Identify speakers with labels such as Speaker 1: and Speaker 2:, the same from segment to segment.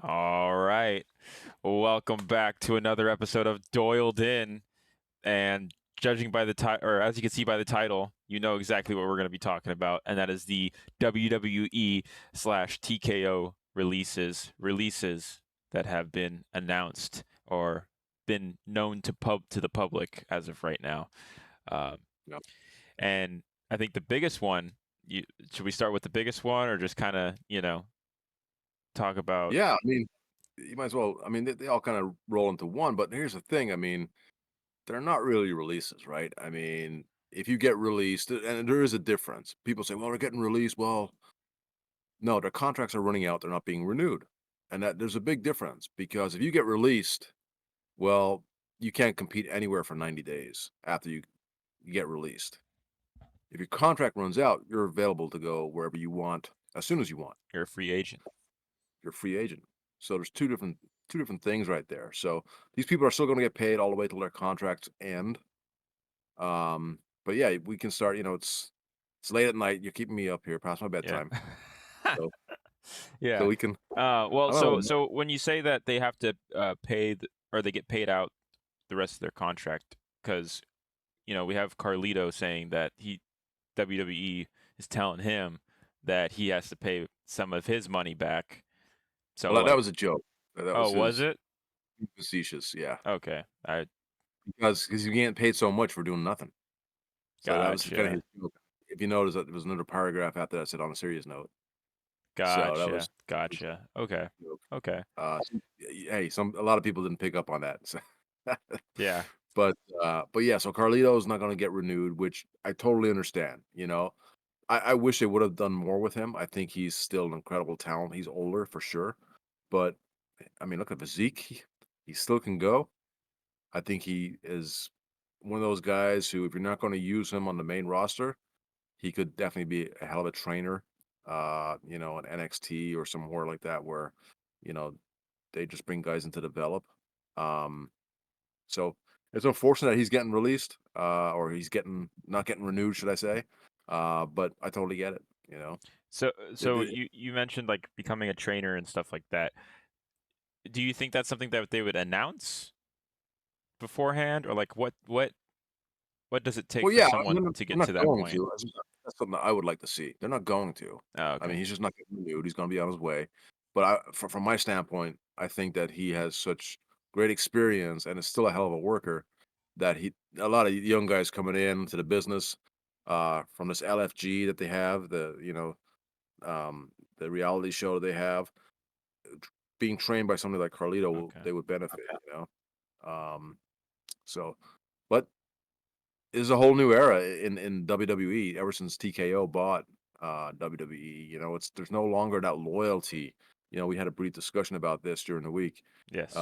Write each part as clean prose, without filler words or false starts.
Speaker 1: All right. Welcome back to another episode of Doyledin. And judging by the title, or as you can see by the title, you know exactly what we're going to be talking about, and that is the WWE slash TKO releases that have been announced or been known to the public as of right now. Um,
Speaker 2: Yep.
Speaker 1: and I think the biggest one. Should we start with the biggest one, or just kind of talk about?
Speaker 2: Yeah, I mean, you might as well. I mean, they all kind of roll into one. But here's the thing. I mean, they're not really releases, right? I mean, if you get released, and there is a difference. People say, "Well, they're getting released." Well, no, their contracts are running out. They're not being renewed, and that there's a big difference because if you get released, well, you can't compete anywhere for 90 days after you get released. If your contract runs out, you're available to go wherever you want as soon as you want.
Speaker 1: You're a free agent.
Speaker 2: You're a free agent. So there's two different things right there. So these people are still going to get paid all the way till their contracts end. But yeah, we can start. It's late at night. You're keeping me up here past my
Speaker 1: Yeah.
Speaker 2: bedtime. So so
Speaker 1: Yeah.
Speaker 2: we can.
Speaker 1: Well,
Speaker 2: I don't
Speaker 1: so
Speaker 2: know.
Speaker 1: so when you say that they have to or they get paid out the rest of their contract, because we have Carlito saying that WWE is telling him that he has to pay some of his money back. So
Speaker 2: Well, that
Speaker 1: like,
Speaker 2: was a joke. That
Speaker 1: oh,
Speaker 2: was
Speaker 1: was
Speaker 2: his
Speaker 1: it?
Speaker 2: facetious. Yeah,
Speaker 1: Okay, I
Speaker 2: because you getting paid so much for doing nothing. So that was kind of
Speaker 1: gotcha,
Speaker 2: his joke. If you notice that there was another paragraph after that said on a serious note. So that was,
Speaker 1: gotcha,
Speaker 2: was
Speaker 1: gotcha. Okay,
Speaker 2: a joke.
Speaker 1: okay,
Speaker 2: Hey, a lot of people didn't pick up on that. So.
Speaker 1: yeah,
Speaker 2: But yeah, so Carlito's not gonna get renewed, which I totally understand, I wish they would have done more with him. I think he's still an incredible talent. He's older for sure, but I mean, look at physique. He still can go. I think he is one of those guys who, if you're not going to use him on the main roster, he could definitely be a hell of a trainer. An NXT or somewhere like that, where you know they just bring guys in to develop. Um, So it's unfortunate that he's getting released, or he's getting not getting renewed, should I say? But I totally get it.
Speaker 1: So
Speaker 2: It-
Speaker 1: so
Speaker 2: it-
Speaker 1: you mentioned like becoming a trainer and stuff like that. Do you think that's something that they would announce beforehand, or like what does it take
Speaker 2: well,
Speaker 1: for
Speaker 2: yeah,
Speaker 1: someone to
Speaker 2: they're
Speaker 1: get
Speaker 2: not
Speaker 1: to that
Speaker 2: going
Speaker 1: point?
Speaker 2: to. That's something that I would like to see. They're not going to.
Speaker 1: Oh,
Speaker 2: I mean,
Speaker 1: okay.
Speaker 2: he's just not getting renewed. He's going to be on his way. But from my standpoint, I think that he has such great experience and is still a hell of a worker that a lot of young guys coming into the business from this LFG that they have, the reality show they have, being trained by somebody like Carlito,
Speaker 1: Okay.
Speaker 2: they would benefit, Um, so, but there's a whole new era in WWE ever since TKO bought WWE. There's no longer that loyalty. We had a brief discussion about this during the week,
Speaker 1: Yes.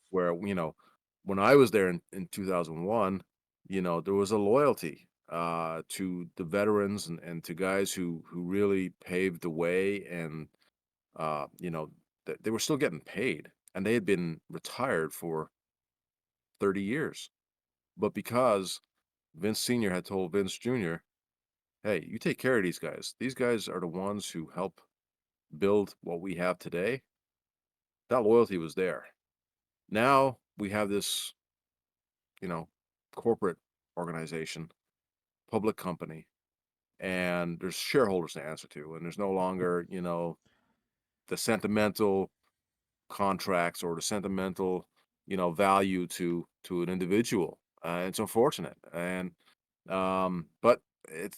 Speaker 2: where when I was there in 2001, there was a loyalty to the veterans and to guys who really paved the way, and they were still getting paid, and they had been retired for 30 years. But because Vince Sr. had told Vince Jr., hey, you take care of these guys. These guys are the ones who help build what we have today. That loyalty was there. Now we have this, you know, corporate organization, public company, and there's shareholders to answer to. And there's no longer, the sentimental contracts or the sentimental, value to an individual. It's unfortunate, but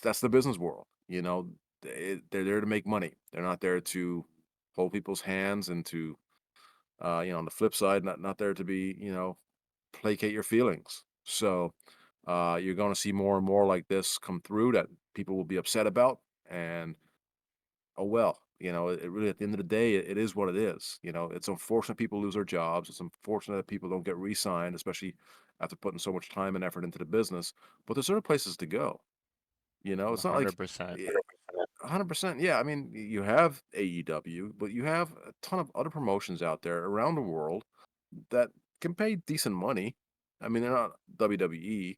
Speaker 2: that's the business world. They're there to make money. They're not there to hold people's hands and to, on the flip side, not there to be, placate your feelings. So you're going to see more and more like this come through that people will be upset about, and oh well, it really, at the end of the day, it is what it is. It's unfortunate people lose their jobs. It's unfortunate that people don't get re-signed, especially after putting so much time and effort into the business. But there's other places to go. It's not like
Speaker 1: 100%.
Speaker 2: 100%. Yeah, I mean, you have AEW, but you have a ton of other promotions out there around the world that can pay decent money. I mean, they're not WWE,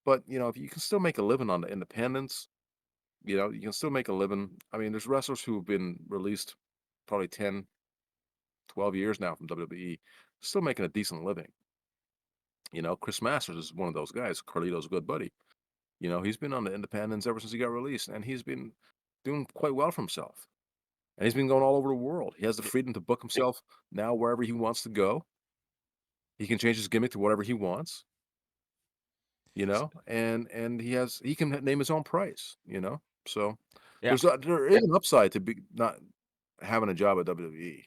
Speaker 2: but if you can still make a living on the independents, you can still make a living. I mean, there's wrestlers who've been released probably 10, 12 years now from WWE, still making a decent living. Chris Masters is one of those guys. Carlito's a good buddy. He's been on the independents ever since he got released, and he's been doing quite well for himself. And he's been going all over the world. He has the
Speaker 1: Y-
Speaker 2: freedom to book himself now wherever he wants to go. He can change his gimmick to whatever he wants, and he can name his own price. So
Speaker 1: Yeah,
Speaker 2: there is an upside to be not having a job at WWE.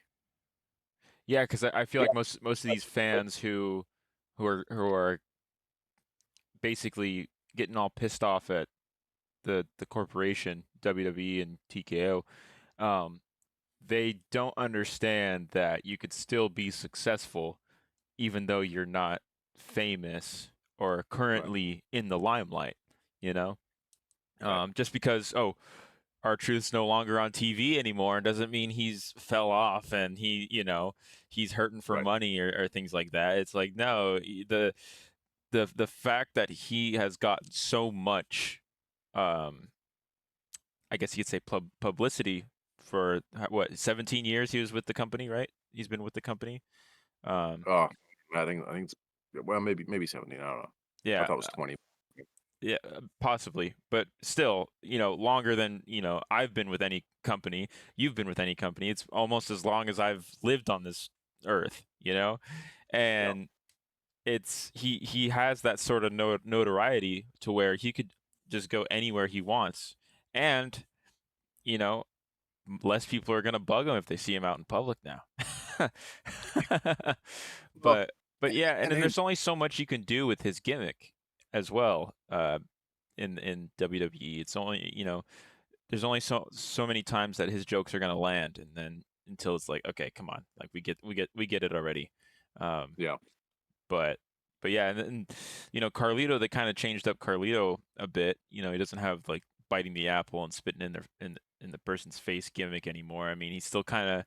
Speaker 1: yeah, because I feel
Speaker 2: Yeah.
Speaker 1: like most of these fans who are basically getting all pissed off at the corporation WWE and TKO, um, they don't understand that you could still be successful even though you're not famous or
Speaker 2: Right,
Speaker 1: currently in the limelight, you know?
Speaker 2: right,
Speaker 1: Just because, oh, our truth's no longer on TV anymore doesn't mean he's fell off and he's hurting for
Speaker 2: right.
Speaker 1: money or things like that. It's like, no, the fact that he has gotten so much, um, I guess you could say publicity for what 17 years he was with the company, right? He's been with the company. Um,
Speaker 2: Oh, I think it's well, maybe 17, I don't know. I
Speaker 1: yeah,
Speaker 2: thought it was 20.
Speaker 1: yeah, possibly, but still, longer than, I've been with any company, you've been with any company. It's almost as long as I've lived on this earth.
Speaker 2: Yeah.
Speaker 1: And he has that sort of notoriety to where he could just go anywhere he wants. And, you know, less people are gonna bug him if they see him out in public now.
Speaker 2: Well,
Speaker 1: But but yeah, and
Speaker 2: and
Speaker 1: then
Speaker 2: hey,
Speaker 1: there's only so much you can do with his gimmick as well. In WWE, it's only there's only so many times that his jokes are gonna land, and then until it's like, okay, come on, like we get it already. Um,
Speaker 2: yeah.
Speaker 1: but but yeah, and then Carlito, they kind of changed up Carlito a bit. He doesn't have like biting the apple and spitting in the person's face gimmick anymore. I mean, he still kind of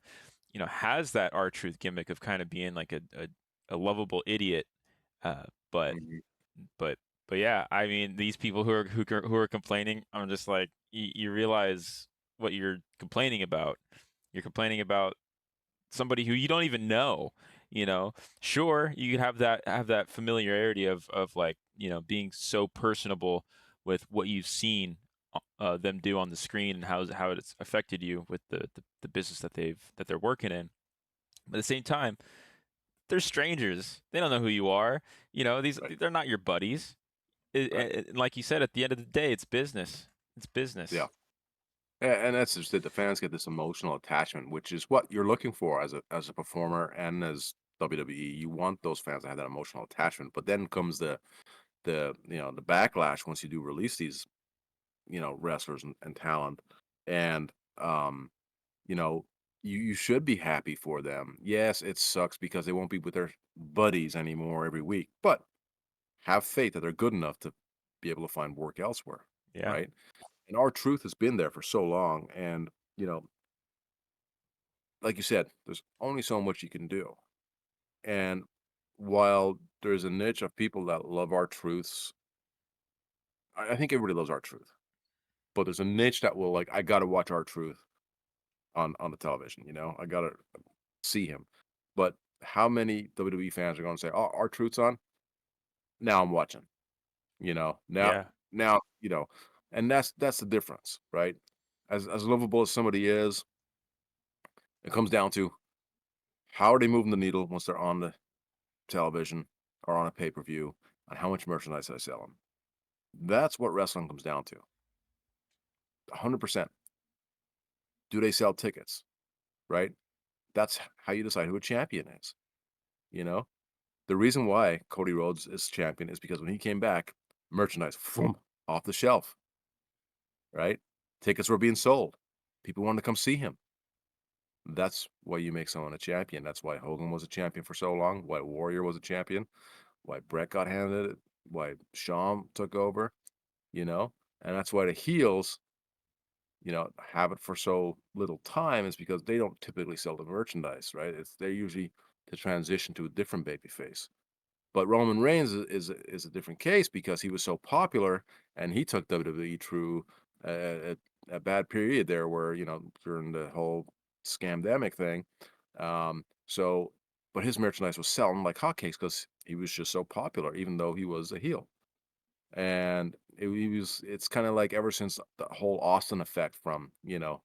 Speaker 1: has that R-Truth gimmick of kind of being like a lovable idiot. Uh, but
Speaker 2: Mhm.
Speaker 1: but but yeah, I mean, these people who are complaining, I'm just like, you realize what you're complaining about. You're complaining about somebody who you don't even know. Sure, you could have that familiarity of like being so personable with what you've seen them do on the screen and how it's affected you with the business that they're working in. But at the same time, they're strangers. They don't know who you are. These
Speaker 2: Right,
Speaker 1: they're not your buddies.
Speaker 2: right.
Speaker 1: And like you said, at the end of the day, it's business. It's
Speaker 2: Yeah.
Speaker 1: business.
Speaker 2: And that's just it. The fans get this emotional attachment, which is what you're looking for as a performer and as WWE. You want those fans to have that emotional attachment. But then comes the backlash once you do release these, wrestlers and talent. And you know, you should be happy for them. Yes, it sucks because they won't be with their buddies anymore every week, but have faith that they're good enough to be able to find work elsewhere,
Speaker 1: Yeah.
Speaker 2: right? And our truth has been there for so long, and you know, like you said, there's only so much you can do. And while there's a niche of people that love our truths, I think everybody loves our truth. But there's a niche that will like, I gotta watch our truth on the television. I gotta see him. But how many WWE fans are going to say, "Oh, our truth's on"? Now I'm watching. Now
Speaker 1: Yeah.
Speaker 2: now and that's the difference, right? As lovable as somebody is, it comes down to how are they moving the needle once they're on the television or on a pay per view, and how much merchandise they sell them. That's what wrestling comes down to. 100%. Do they sell tickets? Right? That's how you decide who a champion is. You know, the reason why Cody Rhodes is champion is because when he came back, merchandise vroom, off the shelf, right? Tickets were being sold. People wanted to come see him. That's why you make someone a champion. That's why Hogan was a champion for so long. Why Warrior was a champion. Why Brett got handed it. Why Shawn took over. You know, and that's why the heels, have it for so little time is because they don't typically sell the merchandise, right? They're usually to transition to a different baby face. But Roman Reigns is a different case because he was so popular and he took WWE through a bad period there where, during the whole scamdemic thing, So, but his merchandise was selling like hotcakes because he was just so popular, even though he was a heel. And it's kind of like ever since the whole Austin effect from, the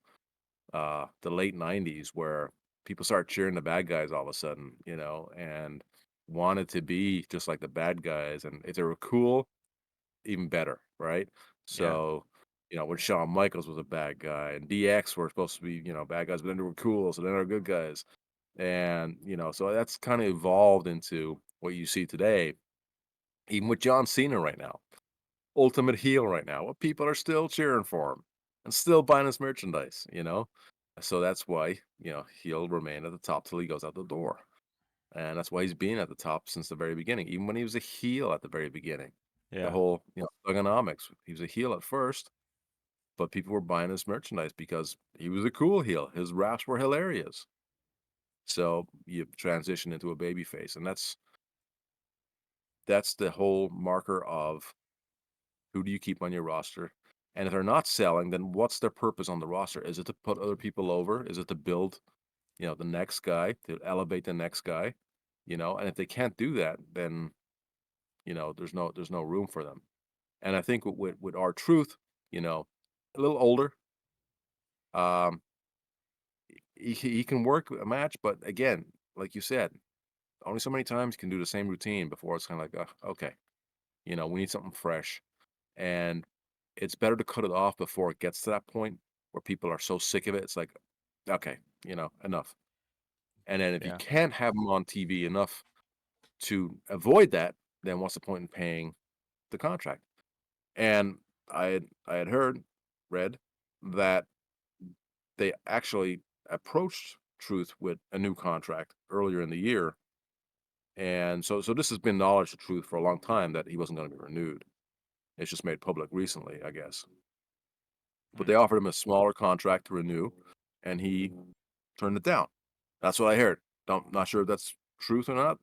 Speaker 2: late 90s where people started cheering the bad guys all of a sudden, and wanted to be just like the bad guys. And if they were cool, even better, right?
Speaker 1: Yeah.
Speaker 2: So, when Shawn Michaels was a bad guy and DX were supposed to be, bad guys, but then they were cool, so then they're good guys. And, so that's kind of evolved into what you see today, even with John Cena right now, ultimate heel right now. Well, people are still cheering for him and still buying his merchandise. So that's why, he'll remain at the top till he goes out the door. And that's why he's been at the top since the very beginning, even when he was a heel at the very beginning. The
Speaker 1: Yeah.
Speaker 2: whole, thugonomics. He was a heel at first, but people were buying his merchandise because he was a cool heel. His raps were hilarious. So you transition into a baby face, and that's the whole marker of who do you keep on your roster. And if they're not selling, then what's their purpose on the roster? Is it to put other people over? Is it to build, the next guy, to elevate the next guy? And if they can't do that, then there's no room for them. And I think with our truth, you know, a little older, um, he can work a match, but again, like you said, only so many times you can do the same routine before it's kind of like, okay, we need something fresh. And it's better to cut it off before it gets to that point where people are so sick of it. It's like, okay, enough. And then if you
Speaker 1: Yeah.
Speaker 2: can't have them on TV enough to avoid that, then what's the point in paying the contract? And I had read that they actually approached Truth with a new contract earlier in the year. And so this has been knowledge of Truth for a long time that he wasn't going to be renewed. It's just made public recently, I guess. But
Speaker 1: Mm.
Speaker 2: they offered him a smaller contract to renew, and he turned it down. That's what I heard. Not sure if that's truth or not,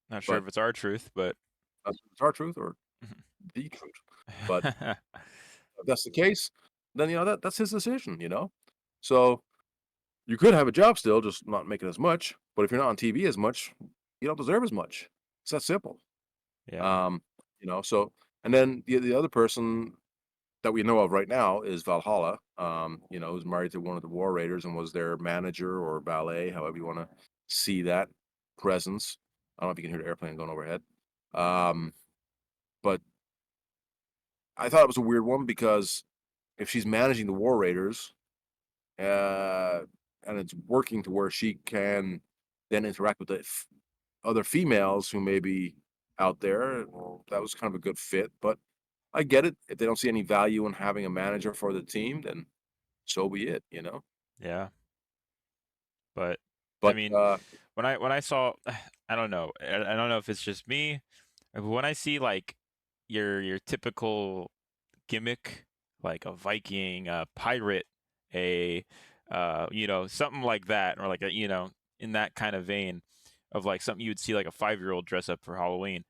Speaker 1: Not sure
Speaker 2: but
Speaker 1: if it's our truth, but
Speaker 2: that's it's our truth or the truth. But if that's the case, then that's his decision. So you could have a job still, just not making as much. But if you're not on TV as much, you don't deserve as much. It's that simple.
Speaker 1: yeah.
Speaker 2: Um, so and then the other person that we know of right now is Valhalla, who's married to one of the War Raiders and was their manager or valet, however you want to see that presence. I don't know if you can hear the airplane going overhead. Um, but I thought it was a weird one because if she's managing the War Raiders, uh, and it's working to where she can then interact with the other females who may be out there, well, that was kind of a good fit. But I get it. If they don't see any value in having a manager for the team, then so be it.
Speaker 1: Yeah. But I
Speaker 2: But,
Speaker 1: mean, when I saw, I don't know. I don't know if it's just me, but when I see like your typical gimmick, like a Viking, a pirate, a something like that, or like a in that kind of vein of like something you would see like a 5-year-old dress up for Halloween.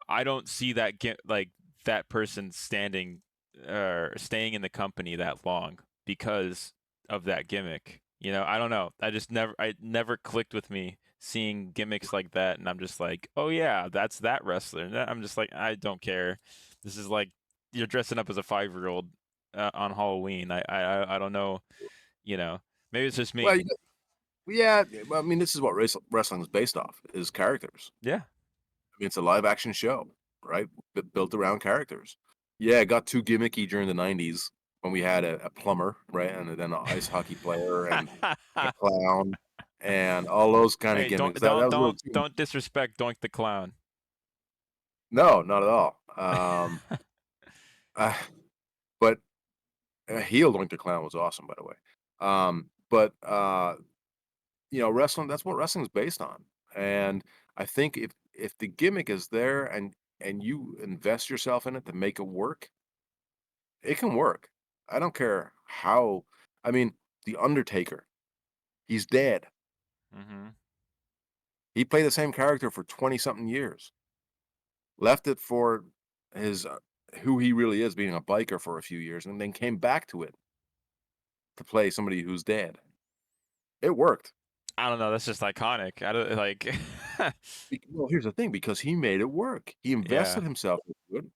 Speaker 1: I don't see like that person standing or staying in the company that long because of that gimmick. I don't know. I never clicked with me seeing gimmicks like that, and I'm just like, oh yeah, that's that wrestler. And I'm just like, I don't care. This is like you're dressing up as a 5-year-old on Halloween. I don't know. You know, maybe it's just
Speaker 2: well,
Speaker 1: me.
Speaker 2: yeah, well, I mean, this is what wrestling is based off, is characters.
Speaker 1: Yeah.
Speaker 2: I mean, it's a live action show, right? Built around characters. Yeah, it got too gimmicky during the '90s when we had a plumber, right? And then an ice hockey player and a clown and all those kind of
Speaker 1: Hey, don't
Speaker 2: gimmicks. That
Speaker 1: don't
Speaker 2: was a little
Speaker 1: don't
Speaker 2: too
Speaker 1: don't disrespect Doink the Clown.
Speaker 2: no, not at all. Uh, but heel Doink the Clown was awesome, by the way. But wrestling, that's what wrestling is based on. And I think if the gimmick is there and you invest yourself in it to make it work, it can work. I don't care how. I mean, The Undertaker, he's dead.
Speaker 1: Hmm.
Speaker 2: He played the same character for 20 something years. Left it for his who he really is, being a biker for a few years, and then came back to it to play somebody who's dead. It worked.
Speaker 1: I don't know. That's just iconic. I don't like.
Speaker 2: Well, here's the thing, because he made it work. He
Speaker 1: Yeah,
Speaker 2: invested himself into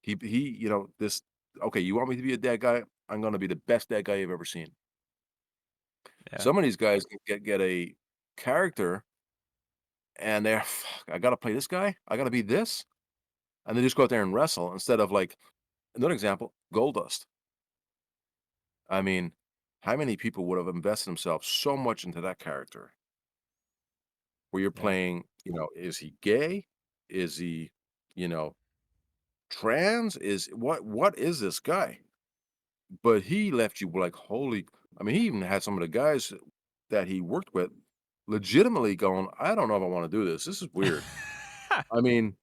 Speaker 2: it. This okay, you want me to be a dead guy? I'm gonna be the best dead guy you've ever seen.
Speaker 1: yeah.
Speaker 2: Some of these guys can get a character and they're, "Fuck, I gotta play this guy? I gotta be this?" And they just go out there and wrestle instead of, like, another example, Goldust. I mean, how many people would have invested themselves so much into that character where you're
Speaker 1: Yeah.
Speaker 2: playing, is he gay? Is he, you know, trans? Is what is this guy? But he left you like, holy, I mean, he even had some of the guys that he worked with legitimately going, "I don't know if I wanna do this. This is weird." I mean,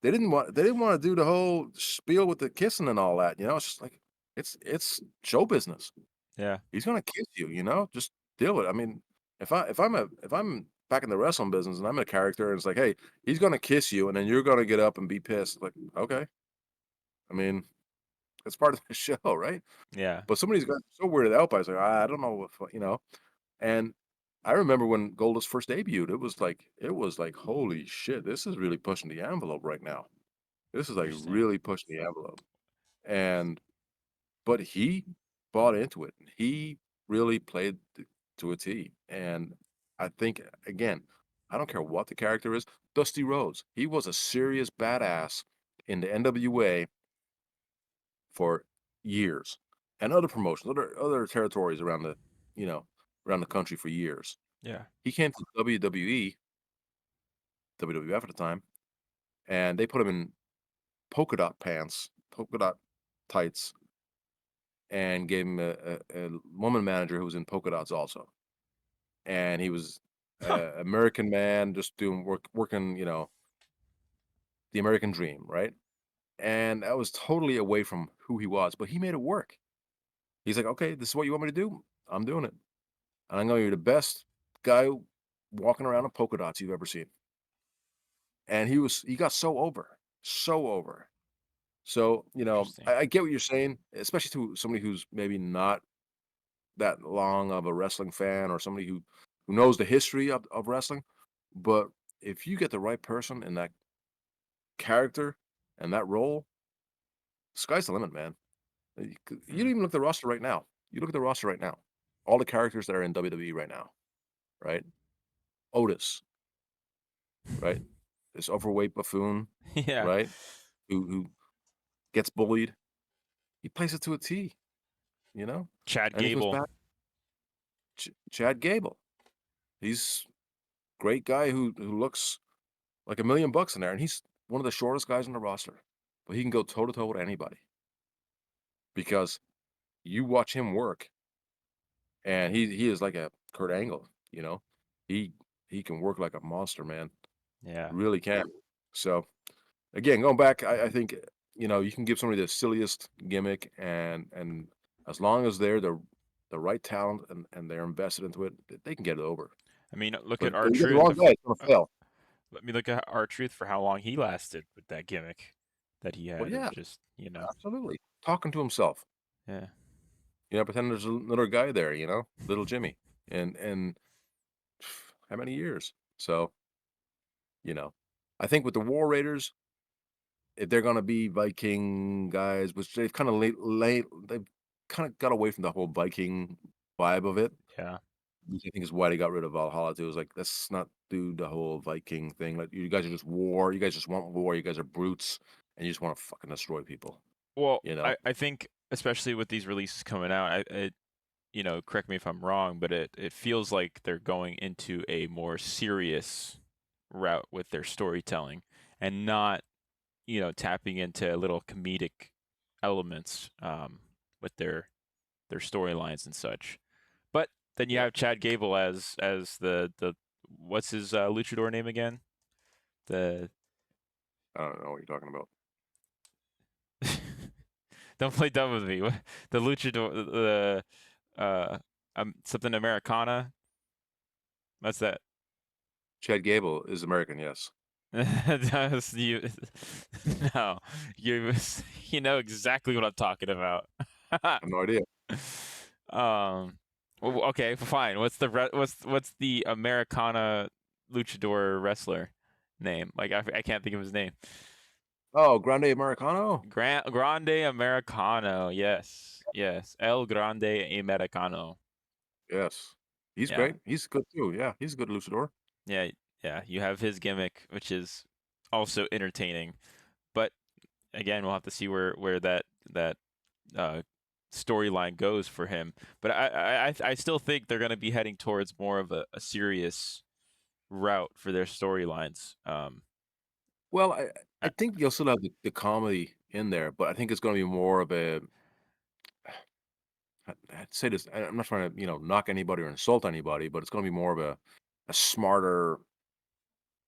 Speaker 2: they didn't wanna do the whole spiel with the kissing and all that, it's just like, it's show business.
Speaker 1: Yeah.
Speaker 2: He's gonna kiss you, just deal with it. I mean, if I'm back in the wrestling business and I'm a character and it's like, "Hey, he's gonna kiss you and then you're gonna get up and be pissed." Like, "Okay." I mean, it's part of the show, right?
Speaker 1: Yeah.
Speaker 2: But some of these guys are so weirded out by it, it's like, I don't know if. And I remember when Goldust first debuted, it was like, "Holy shit, this is really pushing the envelope right now. This is, like,
Speaker 1: Interesting.
Speaker 2: really pushing the envelope." And but he bought into it. He really played to a T. And I think, again, I don't care what the character is. Dusty Rhodes, he was a serious badass in the NWA for years, and other promotions, other territories you know around the country for years.
Speaker 1: Yeah.
Speaker 2: He came to WWE, WWF at the time, and they put him in polka dot pants, polka dot tights, and gave him a woman manager who was in polka dots also. And he was
Speaker 1: Huh.
Speaker 2: a American man just doing working, the American dream, right? And I was totally away from who he was, but he made it work. He's like, "Okay, this is what you want me to do? I'm doing it. And I'm gonna be the best guy walking around in polka dots you've ever seen." And he got so over, so over. So,
Speaker 1: Interesting.
Speaker 2: I get what you're saying, especially to somebody who's maybe not that long of a wrestling fan or somebody who knows the history of wrestling. But if you get the right person in that character and that role, sky's the limit, man. You don't
Speaker 1: Mm.
Speaker 2: even look at the roster right now. You look at the roster right now. All the characters that are in WWE right now, right? Otis, right? This overweight buffoon,
Speaker 1: Yeah.
Speaker 2: right? Who gets bullied. He plays it to a T, you know?
Speaker 1: Chad
Speaker 2: And he comes
Speaker 1: Gable.
Speaker 2: back, Chad Gable. He's great guy who looks like $1,000,000 in there, and he's one of the shortest guys on the roster. But he can go toe to toe with anybody because you watch him work, and he is like a Kurt Angle. He he can work like a monster, man.
Speaker 1: Yeah.
Speaker 2: Really can. So again, going back, I think, you can give somebody the silliest gimmick, and as long as they're the right talent and they're invested into it, they can get it over.
Speaker 1: I mean, look at
Speaker 2: But
Speaker 1: our
Speaker 2: you get the
Speaker 1: truth.
Speaker 2: wrong guy, it's gonna fail.
Speaker 1: Let me look at our truth for how long he lasted with that gimmick that he
Speaker 2: Well,
Speaker 1: had of
Speaker 2: yeah,
Speaker 1: just.
Speaker 2: absolutely. Talking to himself,
Speaker 1: Yeah.
Speaker 2: pretend there's another guy there, little Jimmy, and how many years? So, you know, I think with the War Raiders, if they're gonna be Viking guys, which they've kinda they've kinda got away from the whole Viking vibe of it,
Speaker 1: Yeah.
Speaker 2: which I think is why they got rid of Valhalla too. It was like, let's not do the whole Viking thing. Like, you guys are just war. You guys just want war. You guys are brutes, and you just wanna fucking destroy people,
Speaker 1: Well,
Speaker 2: you know?
Speaker 1: I think especially with these releases coming out, correct me if I'm wrong, but it feels like they're going into a more serious route with their storytelling and not, tapping into little comedic elements with their storylines and such. But then you
Speaker 2: Yeah.
Speaker 1: have Chad Gable as the what's his luchador name again? The
Speaker 2: I don't know what you're talking about.
Speaker 1: don't play dumb with me. The luchador, something Americana. What's that?
Speaker 2: Chad Gable is American, yes.
Speaker 1: That's you. No, you you know exactly what I'm talking about.
Speaker 2: I have no idea.
Speaker 1: um, Well, okay, fine. What's the Americana luchador wrestler name? Like I can't think of his name.
Speaker 2: Oh, Grande Americano?
Speaker 1: Grande Americano. Yes, yes. El Grande Americano.
Speaker 2: Yes. He's
Speaker 1: Yeah,
Speaker 2: great. He's good too. Yeah, he's a good luchador.
Speaker 1: yeah, yeah. You have his gimmick, which is also entertaining. But again, we'll have to see where that uh, storyline goes for him. But I still think they're going to be heading towards more of a serious route for their storylines.
Speaker 2: Well, I
Speaker 1: I,
Speaker 2: I think you'll still have the comedy in there, but I think it's gonna be more of a I'd say this, I'm not trying to, knock anybody or insult anybody, but it's gonna be more of a smarter,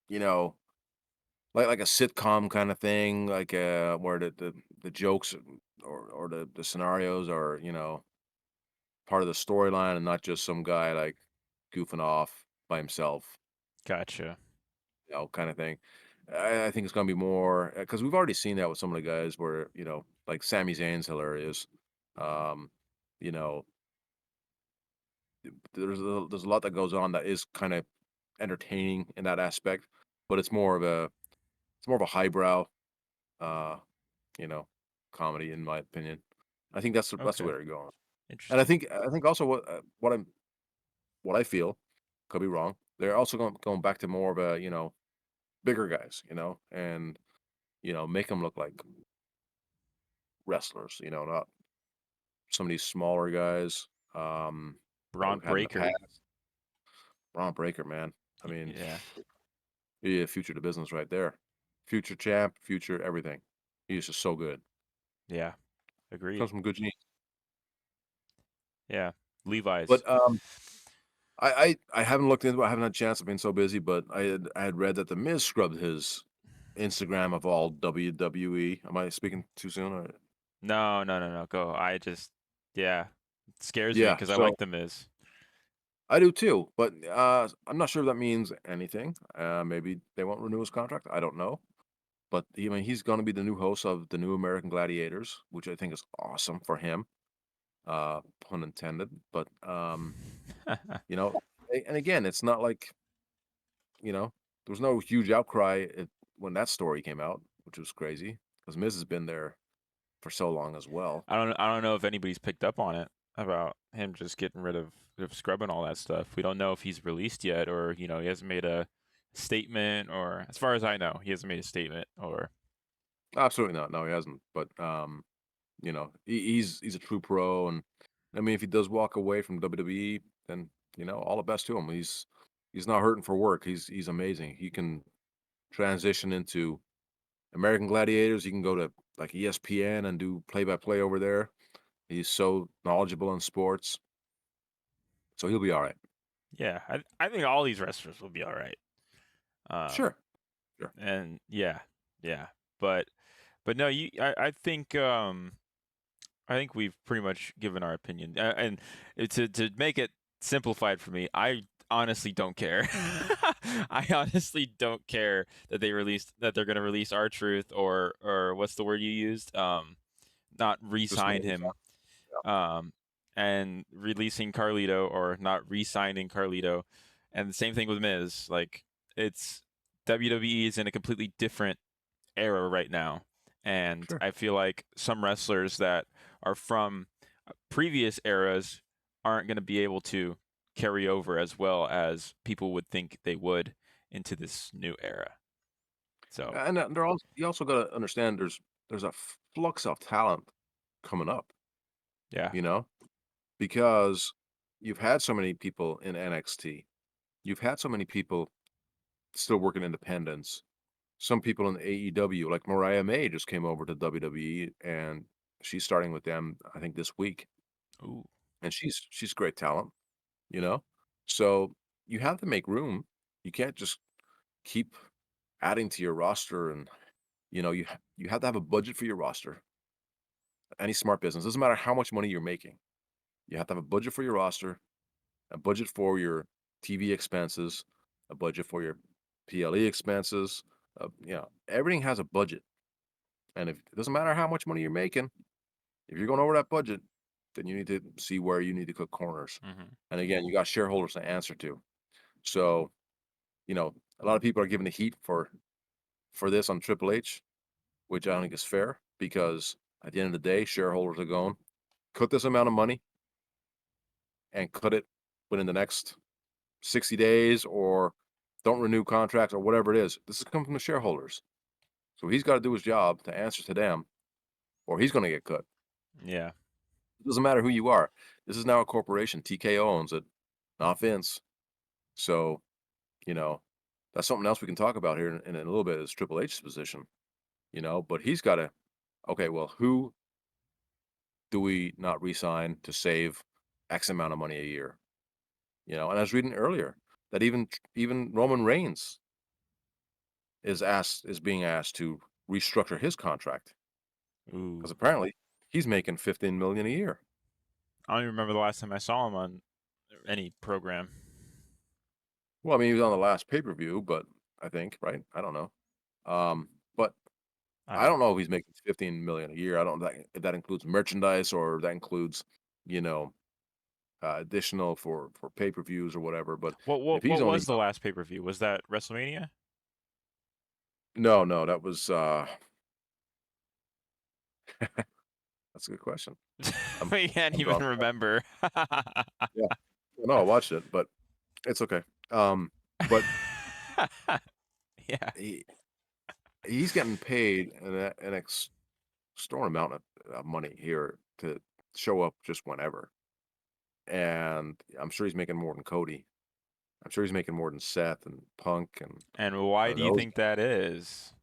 Speaker 2: you know, like a sitcom kind of thing, like where the jokes or the scenarios are, part of the storyline and not just some guy like goofing off by himself,
Speaker 1: gotcha.
Speaker 2: kind of thing. I think it's gonna be more because we've already seen that with some of the guys where, like Sami Zayn's hilarious. Um, you know, there's a lot that goes on that is kind of entertaining in that aspect, but it's more of a highbrow, uh, you know, comedy in my opinion. I think that's the
Speaker 1: Okay,
Speaker 2: way they're going. And I
Speaker 1: interesting.
Speaker 2: think I think also what I feel, could be wrong. They're also going back to more of a, bigger guys, and make them look like wrestlers, not some of these smaller guys that
Speaker 1: Braun
Speaker 2: we've had in the
Speaker 1: Breaker.
Speaker 2: past. Ron Breaker, man. I mean,
Speaker 1: Yeah,
Speaker 2: yeah, future to business right there. Future champ, future everything. He's just so good.
Speaker 1: yeah, agreed.
Speaker 2: Comes from good genes.
Speaker 1: Yeah, Levi's.
Speaker 2: But I haven't looked into it. I haven't had a chance. I've been so busy. But I had read that the Miz scrubbed his Instagram of all WWE. Am I speaking too soon? Or?
Speaker 1: No, no, no, no. Go. Yeah, it scares me
Speaker 2: Yeah.
Speaker 1: because I
Speaker 2: So
Speaker 1: like the Miz.
Speaker 2: I do too. But I'm not sure if that means anything. Maybe they won't renew his contract. I don't know. But I mean, he's going to be the new host of the new American Gladiators, which I think is awesome for him. Pun intended. But you know, and again, it's not like there was no huge outcry when that story came out, which was crazy because Miz has been there for so long as well.
Speaker 1: I don't know if anybody's picked up on it about him just getting rid of scrubbing all that stuff. We don't know if he's released yet or, he hasn't made a statement or as far as I know, he hasn't made a statement or
Speaker 2: Absolutely not. No, he hasn't. But he's a true pro, and I mean, if he does walk away from WWE, then all the best to him. He's not hurting for work. He's amazing. He can transition into American Gladiators. He can go to like ESPN and do play by play over there. He's so knowledgeable in sports, so he'll be all right.
Speaker 1: yeah, I think all these wrestlers will be all right. Um
Speaker 2: Sure, sure,
Speaker 1: and yeah, yeah. But no, I think we've pretty much given our opinion. And to make it simplified for me, I honestly don't care. I honestly don't care that they're going to release our truth or what's the word you used? Not
Speaker 2: just
Speaker 1: re-sign
Speaker 2: maybe.
Speaker 1: him.
Speaker 2: Yeah,
Speaker 1: Um, and releasing Carlito or not re-signing Carlito. And the same thing with Miz. Like it's WWE is in a completely different era right now. And
Speaker 2: sure.
Speaker 1: I feel like some wrestlers that are from previous eras aren't going to be able to carry over as well as people would think they would into this new era. So,
Speaker 2: And they're also you also got to understand there's a flux of talent coming up.
Speaker 1: yeah.
Speaker 2: You know, because you've had so many people in NXT. You've had so many people still working independents. Some people in AEW, like Mariah May, just came over to WWE, and she's starting with them, I think, this week,
Speaker 1: Ooh.
Speaker 2: and she's great talent, you know? So, you have to make room. You can't just keep adding to your roster and, you have to have a budget for your roster. Any smart business, doesn't matter how much money you're making. You have to have a budget for your roster, a budget for your TV expenses, a budget for your PLE expenses, everything has a budget, and if it doesn't matter how much money you're making, if you're going over that budget, then you need to see where you need to cut corners.
Speaker 1: Hmm.
Speaker 2: And again, you got shareholders to answer to. So, a lot of people are giving the heat for this on Triple H, which I don't think is fair because at the end of the day, shareholders are going, cut this amount of money and cut it within the next 60 days or don't renew contracts or whatever it is. This is coming from the shareholders. So he's got to do his job to answer to them or he's going to get cut.
Speaker 1: Yeah.
Speaker 2: It doesn't matter who you are. This is now a corporation. TKO owns it, not Vince. So, you know, that's something else we can talk about here in a little bit is Triple H's position, but he's got to, okay, well, who do we not resign to save X amount of money a year? And I was reading earlier that even Roman Reigns is being asked to restructure his contract because
Speaker 1: Ooh.
Speaker 2: apparently he's making 15 million a year.
Speaker 1: I don't even remember the last time I saw him on any program.
Speaker 2: Well, I mean, he was on the last pay-per-view, but I think, right? I don't know. But
Speaker 1: I
Speaker 2: I
Speaker 1: don't
Speaker 2: don't
Speaker 1: know.
Speaker 2: know if he's making 15 million a year. I don't know if that includes merchandise or that includes, you know, additional for pay-per-views or whatever. But
Speaker 1: What
Speaker 2: if
Speaker 1: what
Speaker 2: he's
Speaker 1: what
Speaker 2: only
Speaker 1: was the last pay per view? Was that WrestleMania?
Speaker 2: no, no, that was that's a good question. I'm
Speaker 1: I can't
Speaker 2: I'm
Speaker 1: even
Speaker 2: drawing.
Speaker 1: remember.
Speaker 2: Yeah, no, I watched it, but it's okay. But
Speaker 1: Yeah.
Speaker 2: he he's getting paid an extortionate amount of money here to show up just whenever, and I'm sure he's making more than Cody. I'm sure he's making more than Seth and Punk and
Speaker 1: And why do you
Speaker 2: those.
Speaker 1: think that is?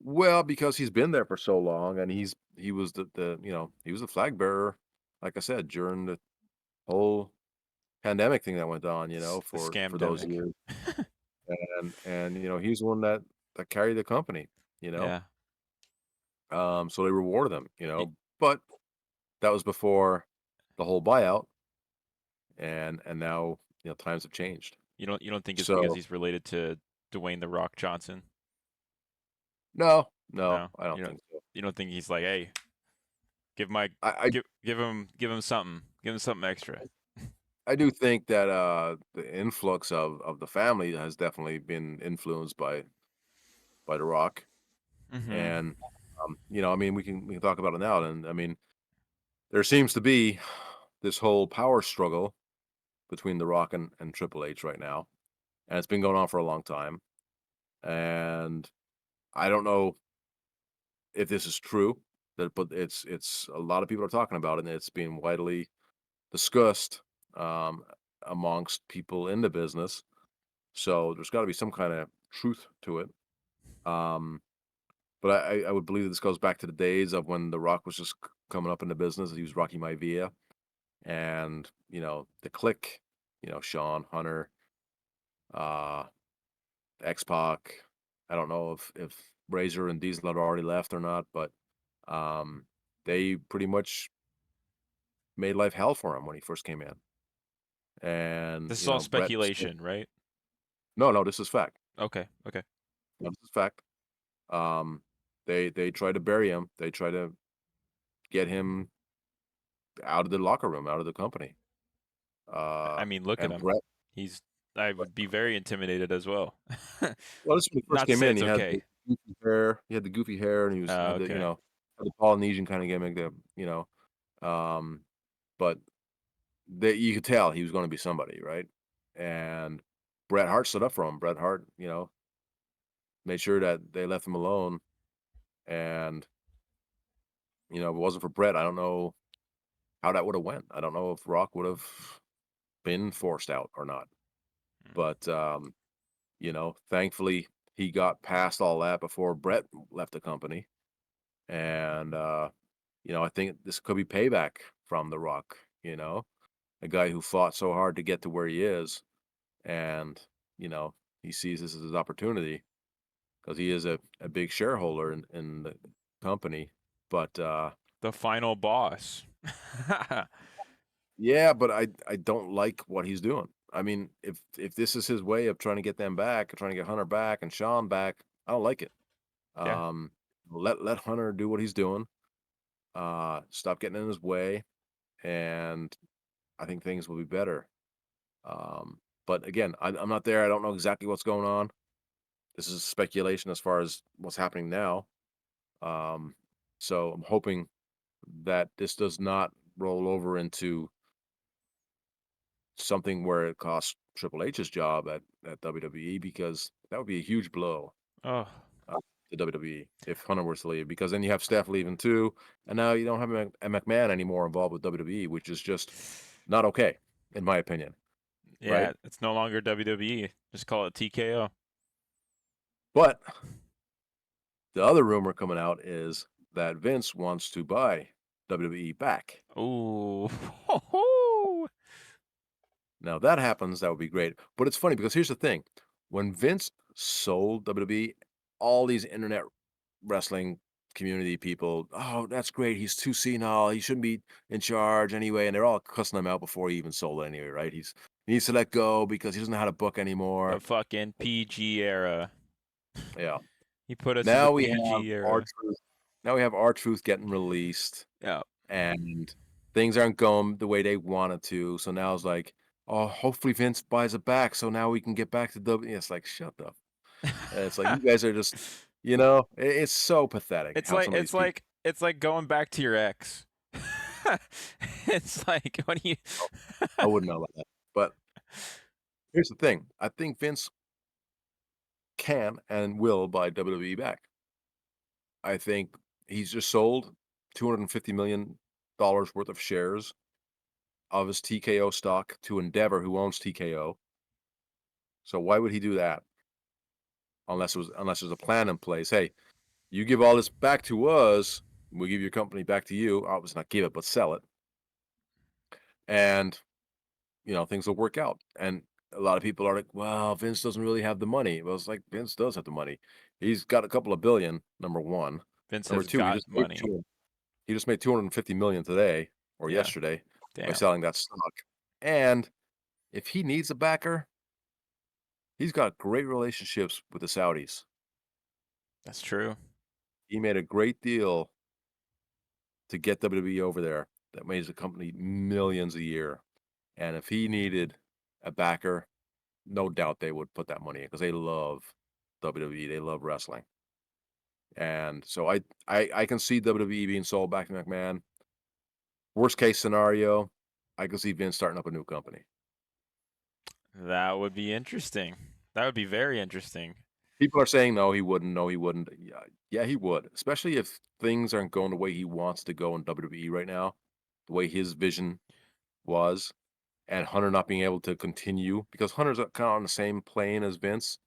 Speaker 2: Well, because he's been there for so long, and he was he was the flag bearer, like I said, during the whole pandemic thing that went on,
Speaker 1: The
Speaker 2: for those
Speaker 1: scamdemic.
Speaker 2: years, and he's the one that carried the company, you know.
Speaker 1: Yeah.
Speaker 2: So they rewarded him,
Speaker 1: Y-
Speaker 2: but that was before the whole buyout, and now times have changed.
Speaker 1: you don't think it's because
Speaker 2: So
Speaker 1: he's related to Dwayne the Rock Johnson?
Speaker 2: no, no,
Speaker 1: No.
Speaker 2: I don't think so.
Speaker 1: You don't think he's like, "Hey, give my
Speaker 2: I
Speaker 1: give him something. Give him something extra."
Speaker 2: I do think that, the influx of the family has definitely been influenced by The Rock,
Speaker 1: Mhm.
Speaker 2: and, I mean, we can talk about it now, and, I mean, there seems to be this whole power struggle between The Rock and Triple H right now, and it's been going on for a long time, and I don't know if this is true, but it's a lot of people are talking about it, and it's being widely discussed, um, amongst people in the business. So there's got to be some kind of truth to it. Um, but I would believe that this goes back to the days of when The Rock was just coming up in the business. He was Rocky Maivia, and the Click, Sean Hunter, uh, X Pac. I don't know if Razor and Diesel had already left or not, but um, they pretty much made life hell for him when he first came in. And
Speaker 1: This is all
Speaker 2: Brett.
Speaker 1: speculation, right?
Speaker 2: No, no, this is fact.
Speaker 1: Okay. Okay.
Speaker 2: No, this is fact. Um, they try to bury him. They try to get him out of the locker room, out of the company.
Speaker 1: I mean, look at
Speaker 2: And
Speaker 1: him.
Speaker 2: Brett,
Speaker 1: He's I would be very intimidated as well.
Speaker 2: well, this when he first
Speaker 1: Not to
Speaker 2: came
Speaker 1: say
Speaker 2: in,
Speaker 1: it's
Speaker 2: he had the
Speaker 1: okay.
Speaker 2: goofy hair. He had the goofy hair, and he was
Speaker 1: Oh,
Speaker 2: had the
Speaker 1: okay.
Speaker 2: had the Polynesian kind of gimmick. Um, but you could tell he was going to be somebody, right? And Bret Hart stood up for him. Bret Hart, made sure that they left him alone. And if it wasn't for Bret, I don't know how that would have went. I don't know if Rock would have been forced out or not.
Speaker 1: Mm.
Speaker 2: But thankfully he got past all that before Brett left the company. And I think this could be payback from The Rock, a guy who fought so hard to get to where he is. And, you know, he sees this as his opportunity because he is a big shareholder in the company. But
Speaker 1: The final boss.
Speaker 2: yeah, but I don't like what he's doing. I mean, if this is his way of trying to get them back, trying to get Hunter back and Sean back, I don't like it.
Speaker 1: Yeah.
Speaker 2: Um, let Hunter do what he's doing. stop getting in his way, and I think things will be better. But again, I'm not there. I don't know exactly what's going on. This is speculation as far as what's happening now. Um, so I'm hoping that this does not roll over into something where it costs Triple H's job at WWE, because that would be a huge blow
Speaker 1: Oh,
Speaker 2: uh, to WWE if Hunter were to leave, because then you have Steph leaving too, and now you don't have a McMahon anymore involved with WWE, which is just not okay, in my opinion, right?
Speaker 1: yeah, it's no longer WWE. Just call it TKO.
Speaker 2: But the other rumor coming out is that Vince wants to buy WWE back.
Speaker 1: Ooh.
Speaker 2: Now, if that happens, that would be great. But it's funny because here's the thing: when Vince sold WWE, all these internet wrestling community people, oh, that's great. He's too senile. He shouldn't be in charge anyway. And they're all cussing him out before he even sold it anyway, right? He needs to let go because he doesn't know how to book
Speaker 1: The
Speaker 2: anymore.
Speaker 1: fucking PG era.
Speaker 2: Yeah.
Speaker 1: He put us in the
Speaker 2: Now we have
Speaker 1: PG
Speaker 2: our
Speaker 1: era.
Speaker 2: truth. Now we have our truth getting released,
Speaker 1: Yeah.
Speaker 2: and things aren't going the way they wanted to. So now it's like, oh, hopefully Vince buys it back, so now we can get back to W. It's like, shut up. It's like you guys are just, it's so pathetic
Speaker 1: It's
Speaker 2: how
Speaker 1: like
Speaker 2: some of these
Speaker 1: it's
Speaker 2: people.
Speaker 1: like it's like going back to your ex. It's like when you
Speaker 2: I wouldn't know about that. But here's the thing: I think Vince can and will buy WWE back. I think he's just sold $250 million worth of shares of his TKO stock to Endeavor, who owns TKO. So why would he do that unless there's a plan in place? Hey, you give all this back to us, we give your company back to you. Obviously not give it, but sell it, and things will work out. And a lot of people are like, well, Vince doesn't really have the money. Well, it's like Vince does have the money. He's got a couple of billion, number one.
Speaker 1: Vince
Speaker 2: Number
Speaker 1: has
Speaker 2: two,
Speaker 1: got money.
Speaker 2: he just made 250 million today or
Speaker 1: Yeah.
Speaker 2: yesterday by
Speaker 1: Damn.
Speaker 2: selling that stock. And if he needs a backer, he's got great relationships with the Saudis.
Speaker 1: That's true.
Speaker 2: He made a great deal to get WWE over there that made the company millions a year. And if he needed a backer, no doubt they would put that money in because they love WWE. They love wrestling. And so I can see WWE being sold back to McMahon. Worst case scenario, I can see Vince starting up a new company.
Speaker 1: That would be interesting. That would be very interesting.
Speaker 2: People are saying no, he wouldn't. No, he wouldn't. Yeah, yeah, he would. Especially if things aren't going the way he wants to go in WWE right now, the way his vision was, and Hunter not being able to continue because Hunter's kind of on the same plane as Vince.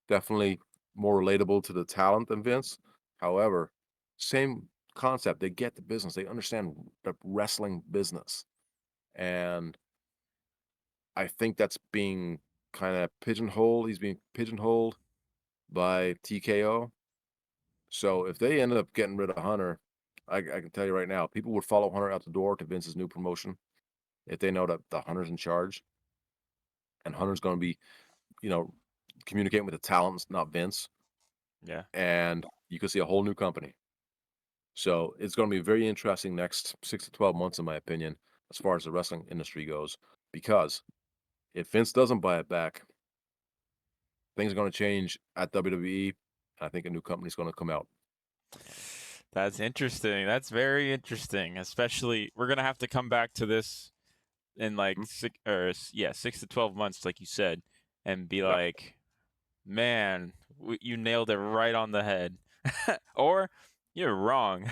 Speaker 2: Definitely more relatable to the talent than Vince. However, same concept. They get the business. They understand the wrestling business. And I think that's being kind of pigeonholed. He's being pigeonholed by TKO. So if they ended up getting rid of Hunter, I can tell you right now, people would follow Hunter out the door to Vince's new promotion if they know that the Hunter's in charge and Hunter's going to be, you know, communicating with the talents, not Vince.
Speaker 1: Yeah.
Speaker 2: And you could see a whole new company. So it's going to be very interesting next 6 to 12 months, in my opinion, as far as the wrestling industry goes. Because if Vince doesn't buy it back, things are going to change at WWE. I think a new company is going to come out.
Speaker 1: That's interesting. That's very interesting. Especially, we're gonna have to come back to this in like
Speaker 2: Mhm.
Speaker 1: 6 to 12 months, like you said, and be
Speaker 2: Yeah.
Speaker 1: like, man, you nailed it right on the head, or you're wrong.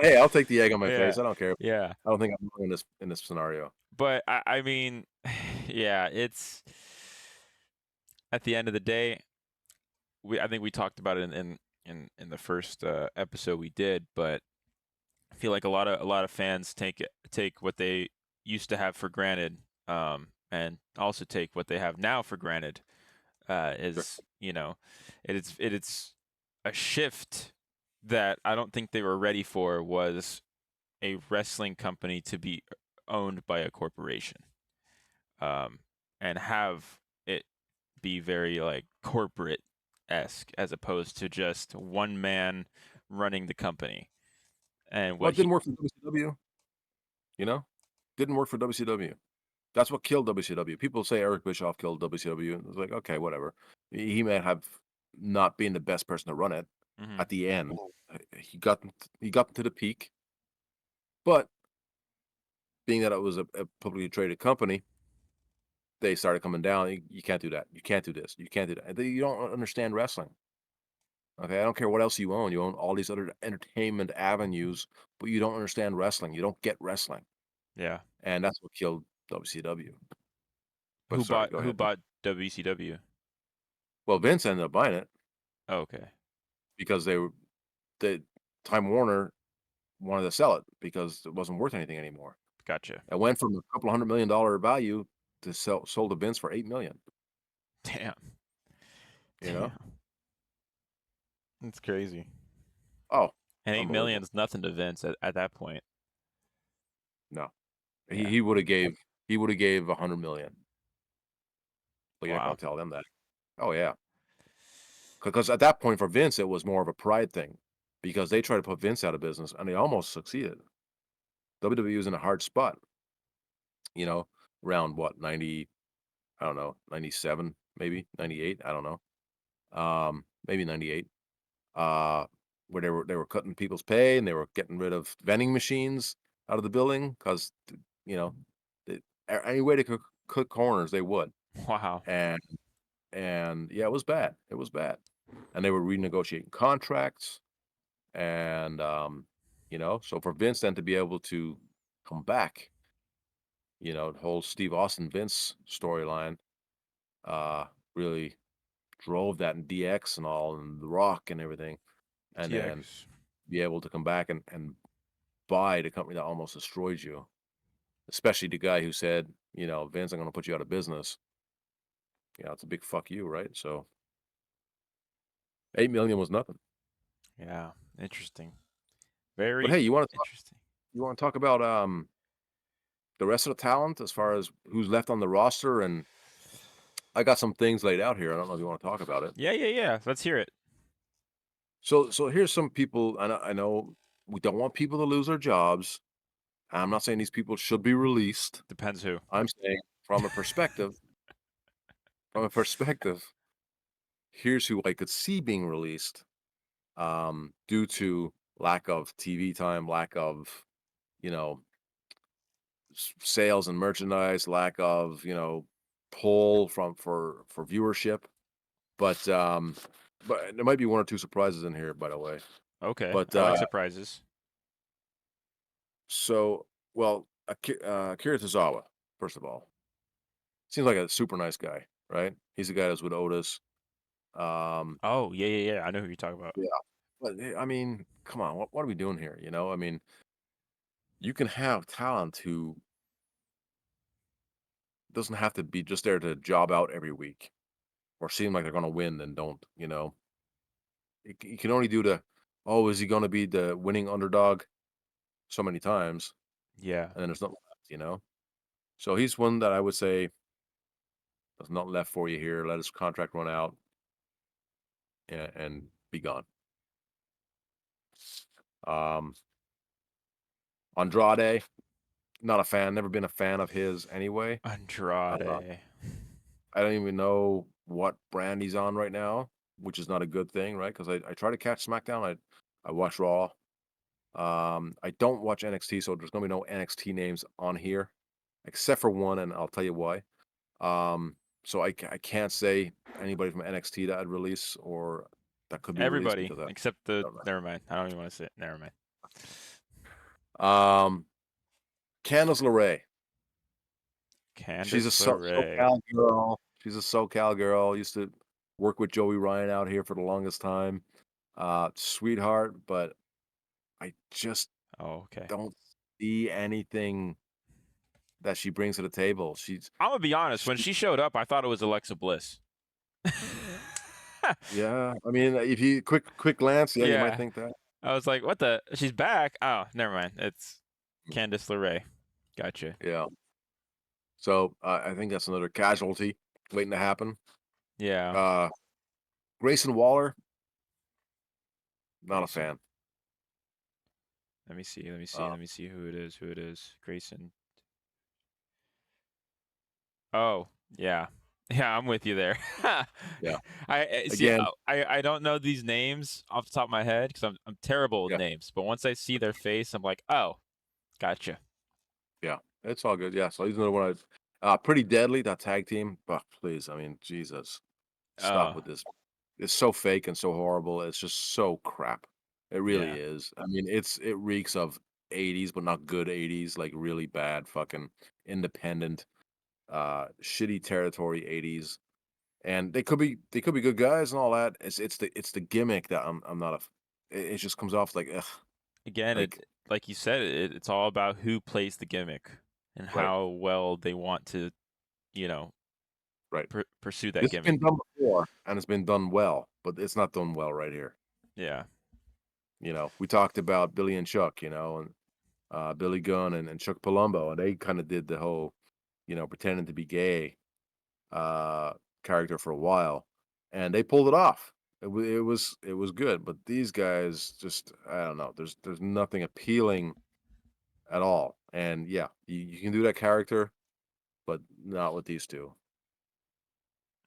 Speaker 2: Hey, I'll take the egg on my
Speaker 1: Yeah,
Speaker 2: face. I don't care.
Speaker 1: yeah.
Speaker 2: I don't think I'm wrong in this scenario.
Speaker 1: But I mean, yeah, it's at the end of the day, I think we talked about it in the first episode we did, but I feel like a lot of fans take what they used to have for granted, and also take what they have now for granted.
Speaker 2: Sure.
Speaker 1: Is it's a shift that I don't think they were ready for, was a wrestling company to be owned by a corporation, um, and have it be very like corporate esque as opposed to just one man running the company. And
Speaker 2: Well,
Speaker 1: what
Speaker 2: it
Speaker 1: he
Speaker 2: didn't work for WCW, you know? Didn't work for WCW. That's what killed WCW. People say Eric Bischoff killed WCW. It's like, okay, whatever. He may have not been the best person to run it
Speaker 1: Mhm.
Speaker 2: at the end. He got to the peak, but being that it was a publicly traded company, they started coming down. You can't do that. You can't do this. You can't do that. You don't understand wrestling. Okay, I don't care what else you own. You own all these other entertainment avenues, but you don't understand wrestling. You don't get wrestling,
Speaker 1: Yeah.
Speaker 2: and that's what killed WCW. But
Speaker 1: Who
Speaker 2: sorry,
Speaker 1: bought
Speaker 2: go
Speaker 1: who
Speaker 2: ahead.
Speaker 1: bought WCW?
Speaker 2: Well, Vince ended up buying it
Speaker 1: Oh, okay.
Speaker 2: because the Time Warner wanted to sell it because it wasn't worth anything anymore.
Speaker 1: Gotcha.
Speaker 2: It went from a couple $100 million value to sold to Vince for 8 million.
Speaker 1: Damn.
Speaker 2: You know?
Speaker 1: Damn. That's crazy.
Speaker 2: Oh,
Speaker 1: And 8 million
Speaker 2: unbelievable.
Speaker 1: is nothing to Vince at that point.
Speaker 2: No, he
Speaker 1: Yeah.
Speaker 2: he would have gave 100 million, but you're not
Speaker 1: Wow.
Speaker 2: going to tell them that. Oh yeah, because at that point for Vince it was more of a pride thing because they tried to put Vince out of business and they almost succeeded. WWE was in a hard spot. You know, around what 90, I don't know, 97, maybe 98, I don't know. Maybe 98. Uh, where they were cutting people's pay and they were getting rid of vending machines out of the building because you know, any way they could cut corners, they would.
Speaker 1: Wow.
Speaker 2: And yeah, it was bad. It was bad. And they were renegotiating contracts and so for Vince then to be able to come back, the whole Steve Austin Vince storyline uh really drove that in DX and all and The Rock and everything. And then
Speaker 1: DX.
Speaker 2: be able to come back and buy the company that almost destroyed you, especially the guy who said, "Vince, I'm gonna put you out of business." It's a big fuck you, right? So 8 million was nothing.
Speaker 1: Yeah. Interesting.
Speaker 2: But
Speaker 1: Very
Speaker 2: hey,
Speaker 1: interesting.
Speaker 2: you wanna talk about the rest of the talent as far as who's left on the roster, and I got some things laid out here. I don't know if you want to talk about it.
Speaker 1: Yeah, yeah, yeah. Let's hear it.
Speaker 2: So here's some people. I know we don't want people to lose their jobs. I'm not saying these people should be released.
Speaker 1: Depends who.
Speaker 2: I'm saying from a perspective, here's who I could see being released due to lack of TV time, lack of, you know, sales and merchandise, lack of, pull for viewership. But there might be one or two surprises in here, by the way.
Speaker 1: Okay.
Speaker 2: But
Speaker 1: I like surprises.
Speaker 2: so well, Akira Tozawa, first of all, seems like a super nice guy, right? He's the guy that's with Otis. Um,
Speaker 1: Oh, yeah, yeah, yeah. I know who you're talking about.
Speaker 2: yeah, but I mean, come on, what are we doing here? I mean, you can have talent who doesn't have to be just there to job out every week or seem like they're going to win and don't. You can only do oh, is he going to be the winning underdog so many times,
Speaker 1: Yeah.
Speaker 2: and then there's nothing left. So he's one that I would say there's nothing left for you here. Let his contract run out and be gone. Um, Andrade, not a fan. Never been a fan of his anyway. Uh,
Speaker 1: Andrade.
Speaker 2: I don't even know what brand he's on right now, which is not a good thing, right? Because I try to catch SmackDown. I watch Raw. I don't watch NXT, so there's gonna be no NXT names on here, except for one, and I'll tell you why. So I can't say anybody from NXT that I'd release or that could be released
Speaker 1: Everybody
Speaker 2: because I
Speaker 1: except the.
Speaker 2: don't
Speaker 1: Never mind. I don't even want to say it. Never mind.
Speaker 2: know. Candice LeRae. She's a
Speaker 1: Candice LeRae.
Speaker 2: SoCal girl. She's a SoCal girl. Used to work with Joey Ryan out here for the longest time. Sweetheart, but I just
Speaker 1: Oh, okay.
Speaker 2: don't see anything that she brings to the table.
Speaker 1: I'm gonna be honest. When
Speaker 2: She
Speaker 1: she showed up, I thought it was Alexa Bliss.
Speaker 2: yeah, I mean, if you quick glance, yeah, you might
Speaker 1: Yeah.
Speaker 2: think that.
Speaker 1: I was like, what the? She's back. Oh, never mind. It's Candice LeRae. Gotcha.
Speaker 2: Yeah. So, I think that's another casualty waiting to happen.
Speaker 1: Yeah.
Speaker 2: Uh, Grayson Waller, not a
Speaker 1: Grayson.
Speaker 2: fan.
Speaker 1: Let me see. Let me see.
Speaker 2: Uh,
Speaker 1: Let me see who it is. Who it is. Grayson. Oh, yeah. Yeah, I'm with you there.
Speaker 2: yeah.
Speaker 1: I see.
Speaker 2: Again,
Speaker 1: I don't know these names off the top of my head because I'm terrible with
Speaker 2: yeah,
Speaker 1: names. But once I see their face, I'm like, oh, gotcha.
Speaker 2: yeah. It's all good. Yeah. So he's another one. Pretty deadly that tag team. But please, I mean, Jesus, stop
Speaker 1: Oh,
Speaker 2: with this. It's so fake and so horrible. It's just so crap. It really
Speaker 1: yeah.
Speaker 2: is. I mean, it reeks of 80s, but not good 80s, like really bad fucking independent, shitty territory 80s. And they could be good guys and all that. It's the gimmick that I'm not a it just comes off like, ugh,
Speaker 1: Again,
Speaker 2: like
Speaker 1: like you said, it's all about who plays the gimmick and
Speaker 2: right,
Speaker 1: how well they want to, you know,
Speaker 2: right.
Speaker 1: pursue that
Speaker 2: This has been
Speaker 1: gimmick.
Speaker 2: done before, and it's been done well, but it's not done well right here.
Speaker 1: Yeah.
Speaker 2: We talked about Billy and Chuck, and Billy Gunn and Chuck Palumbo, and they kind of did the whole, pretending to be gay uh, character for a while, and they pulled it off. It was good, but these guys just I don't know. There's nothing appealing at all, and yeah, you can do that character, but not with these two.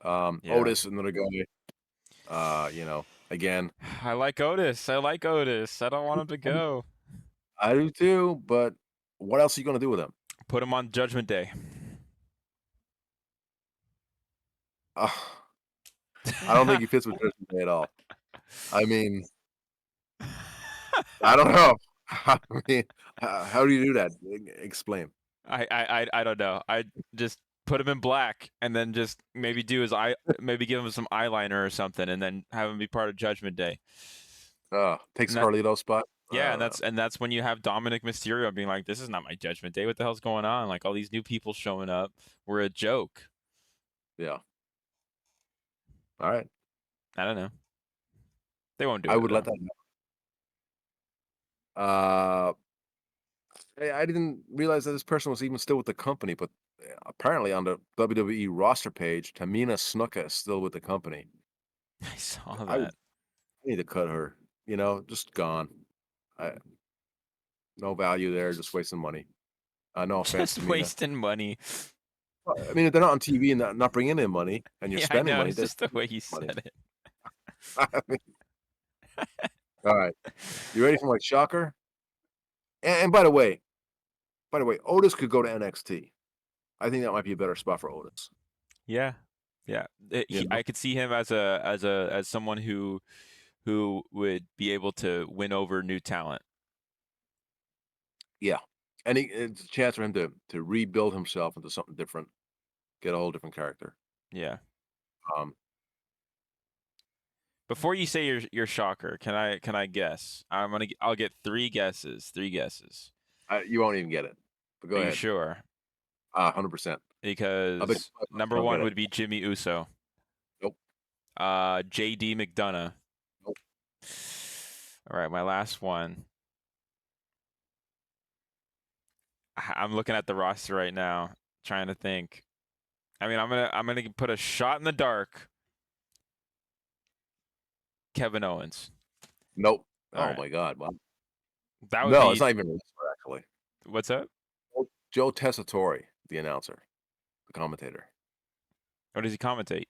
Speaker 1: Yeah.
Speaker 2: Otis, another guy. Again,
Speaker 1: I like Otis. I like Otis. I don't want him to go.
Speaker 2: I do too, but what else are you gonna do with him?
Speaker 1: Put him on Judgment Day.
Speaker 2: Uh, I don't think he fits with Christian Bale at all. I mean, I don't know. I mean, how do you do that? Explain.
Speaker 1: I don't know. I just put him in black and then just maybe do his eye, maybe give him some eyeliner or something, and then have him be part of Judgment Day.
Speaker 2: Takes
Speaker 1: And that,
Speaker 2: Carlito's spot? I
Speaker 1: yeah,
Speaker 2: don't know.
Speaker 1: and that's when you have Dominic Mysterio being like, "This is not my Judgment Day. What the hell's going on? Like all these new people showing up were a joke."
Speaker 2: Yeah. Alright.
Speaker 1: I don't know. They won't do
Speaker 2: I
Speaker 1: it
Speaker 2: would let
Speaker 1: though.
Speaker 2: that uh, I didn't realize that this person was even still with the company, but, apparently on the WWE roster page, Tamina Snuka is still with the company.
Speaker 1: I saw
Speaker 2: I
Speaker 1: that.
Speaker 2: need to cut her, just gone. I no value there, just wasting money. No offense,
Speaker 1: Just
Speaker 2: Tamina.
Speaker 1: wasting money.
Speaker 2: Well, I mean, if they're not on TV and not bringing in money, and you're
Speaker 1: Yeah, I
Speaker 2: spending
Speaker 1: know.
Speaker 2: money,
Speaker 1: It's
Speaker 2: that's
Speaker 1: just the way you
Speaker 2: money.
Speaker 1: said it.
Speaker 2: I mean, alright. You ready for my shocker? And by the way, Otis could go to NXT. I think that might be a better spot for Otis.
Speaker 1: Yeah, yeah.
Speaker 2: You know?
Speaker 1: I could see him as someone who would be able to win over new talent.
Speaker 2: Yeah. And it's a chance for him to rebuild himself into something different, get a whole different character.
Speaker 1: Yeah.
Speaker 2: Um,
Speaker 1: Before you say your shocker, can I guess? I'll get three guesses. Three guesses.
Speaker 2: you won't even get it. But go
Speaker 1: Are you
Speaker 2: ahead.
Speaker 1: sure?
Speaker 2: 100%. I'll bet you
Speaker 1: Because
Speaker 2: 5 bucks you
Speaker 1: number
Speaker 2: don't get
Speaker 1: one
Speaker 2: it.
Speaker 1: would be Jimmy Uso.
Speaker 2: Nope.
Speaker 1: JD McDonough.
Speaker 2: Nope.
Speaker 1: All right, my last one. I'm looking at the roster right now, trying to think. I mean, I'm gonna put a shot in the dark. Kevin Owens.
Speaker 2: Nope.
Speaker 1: All
Speaker 2: Oh
Speaker 1: right,
Speaker 2: my god. Wow.
Speaker 1: that would
Speaker 2: No, it's
Speaker 1: be
Speaker 2: not even a wrestler, actually.
Speaker 1: what's up?
Speaker 2: Joe Tessitore, the announcer, the commentator.
Speaker 1: What does he commentate?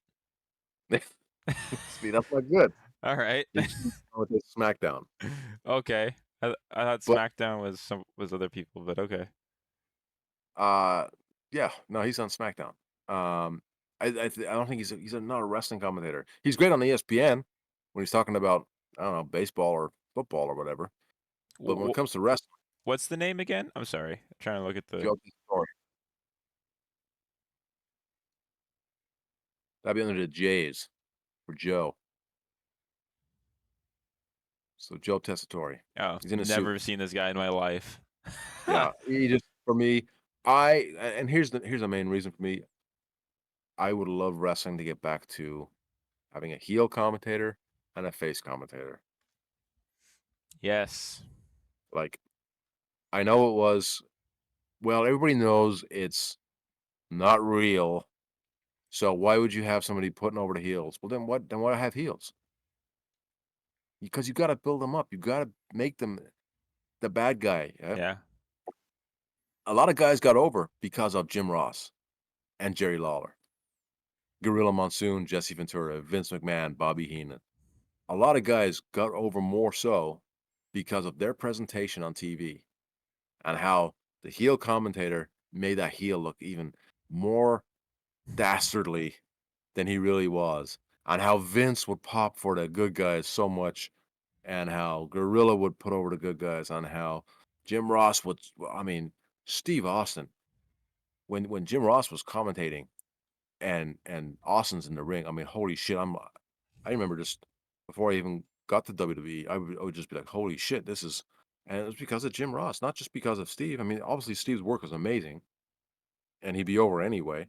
Speaker 2: See, that's not good.
Speaker 1: All right.
Speaker 2: He commentates SmackDown.
Speaker 1: Okay. I thought
Speaker 2: But,
Speaker 1: SmackDown was other people, but okay.
Speaker 2: uh, yeah, no, he's on SmackDown. I don't think he's not a wrestling commentator. He's great on ESPN when he's talking about, I don't know, baseball or football or whatever, but when it comes to wrestling,
Speaker 1: What's the name again? I'm sorry. I'm trying to look at the.
Speaker 2: Joe Tessitore, that'd be under the J's for Joe. So Joe Tessitore.
Speaker 1: Oh,
Speaker 2: He's in a suit.
Speaker 1: never seen this guy in my life.
Speaker 2: Yeah, he just for me, and here's the main reason for me. I would love wrestling to get back to having a heel commentator and a face commentator.
Speaker 1: Yes.
Speaker 2: Like, I know it was well, everybody knows it's not real, so why would you have somebody putting over the heels? Well, then why have heels? Because you gotta build them up, you gotta make them the bad guy.
Speaker 1: Yeah.
Speaker 2: A lot of guys got over because of Jim Ross and Jerry Lawler, Gorilla Monsoon, Jesse Ventura, Vince McMahon, Bobby Heenan. A lot of guys got over more so because of their presentation on TV and how the heel commentator made that heel look even more dastardly than he really was, and how Vince would pop for the good guys so much, and how Gorilla would put over the good guys, on how Jim Ross would. I mean, Steve Austin, when Jim Ross was commentating and Austin's in the ring. I mean, holy shit! I remember just before I even got to WWE, I would just be like, holy shit, this is. And it was because of Jim Ross, not just because of Steve. I mean, obviously Steve's work was amazing, and he'd be over anyway.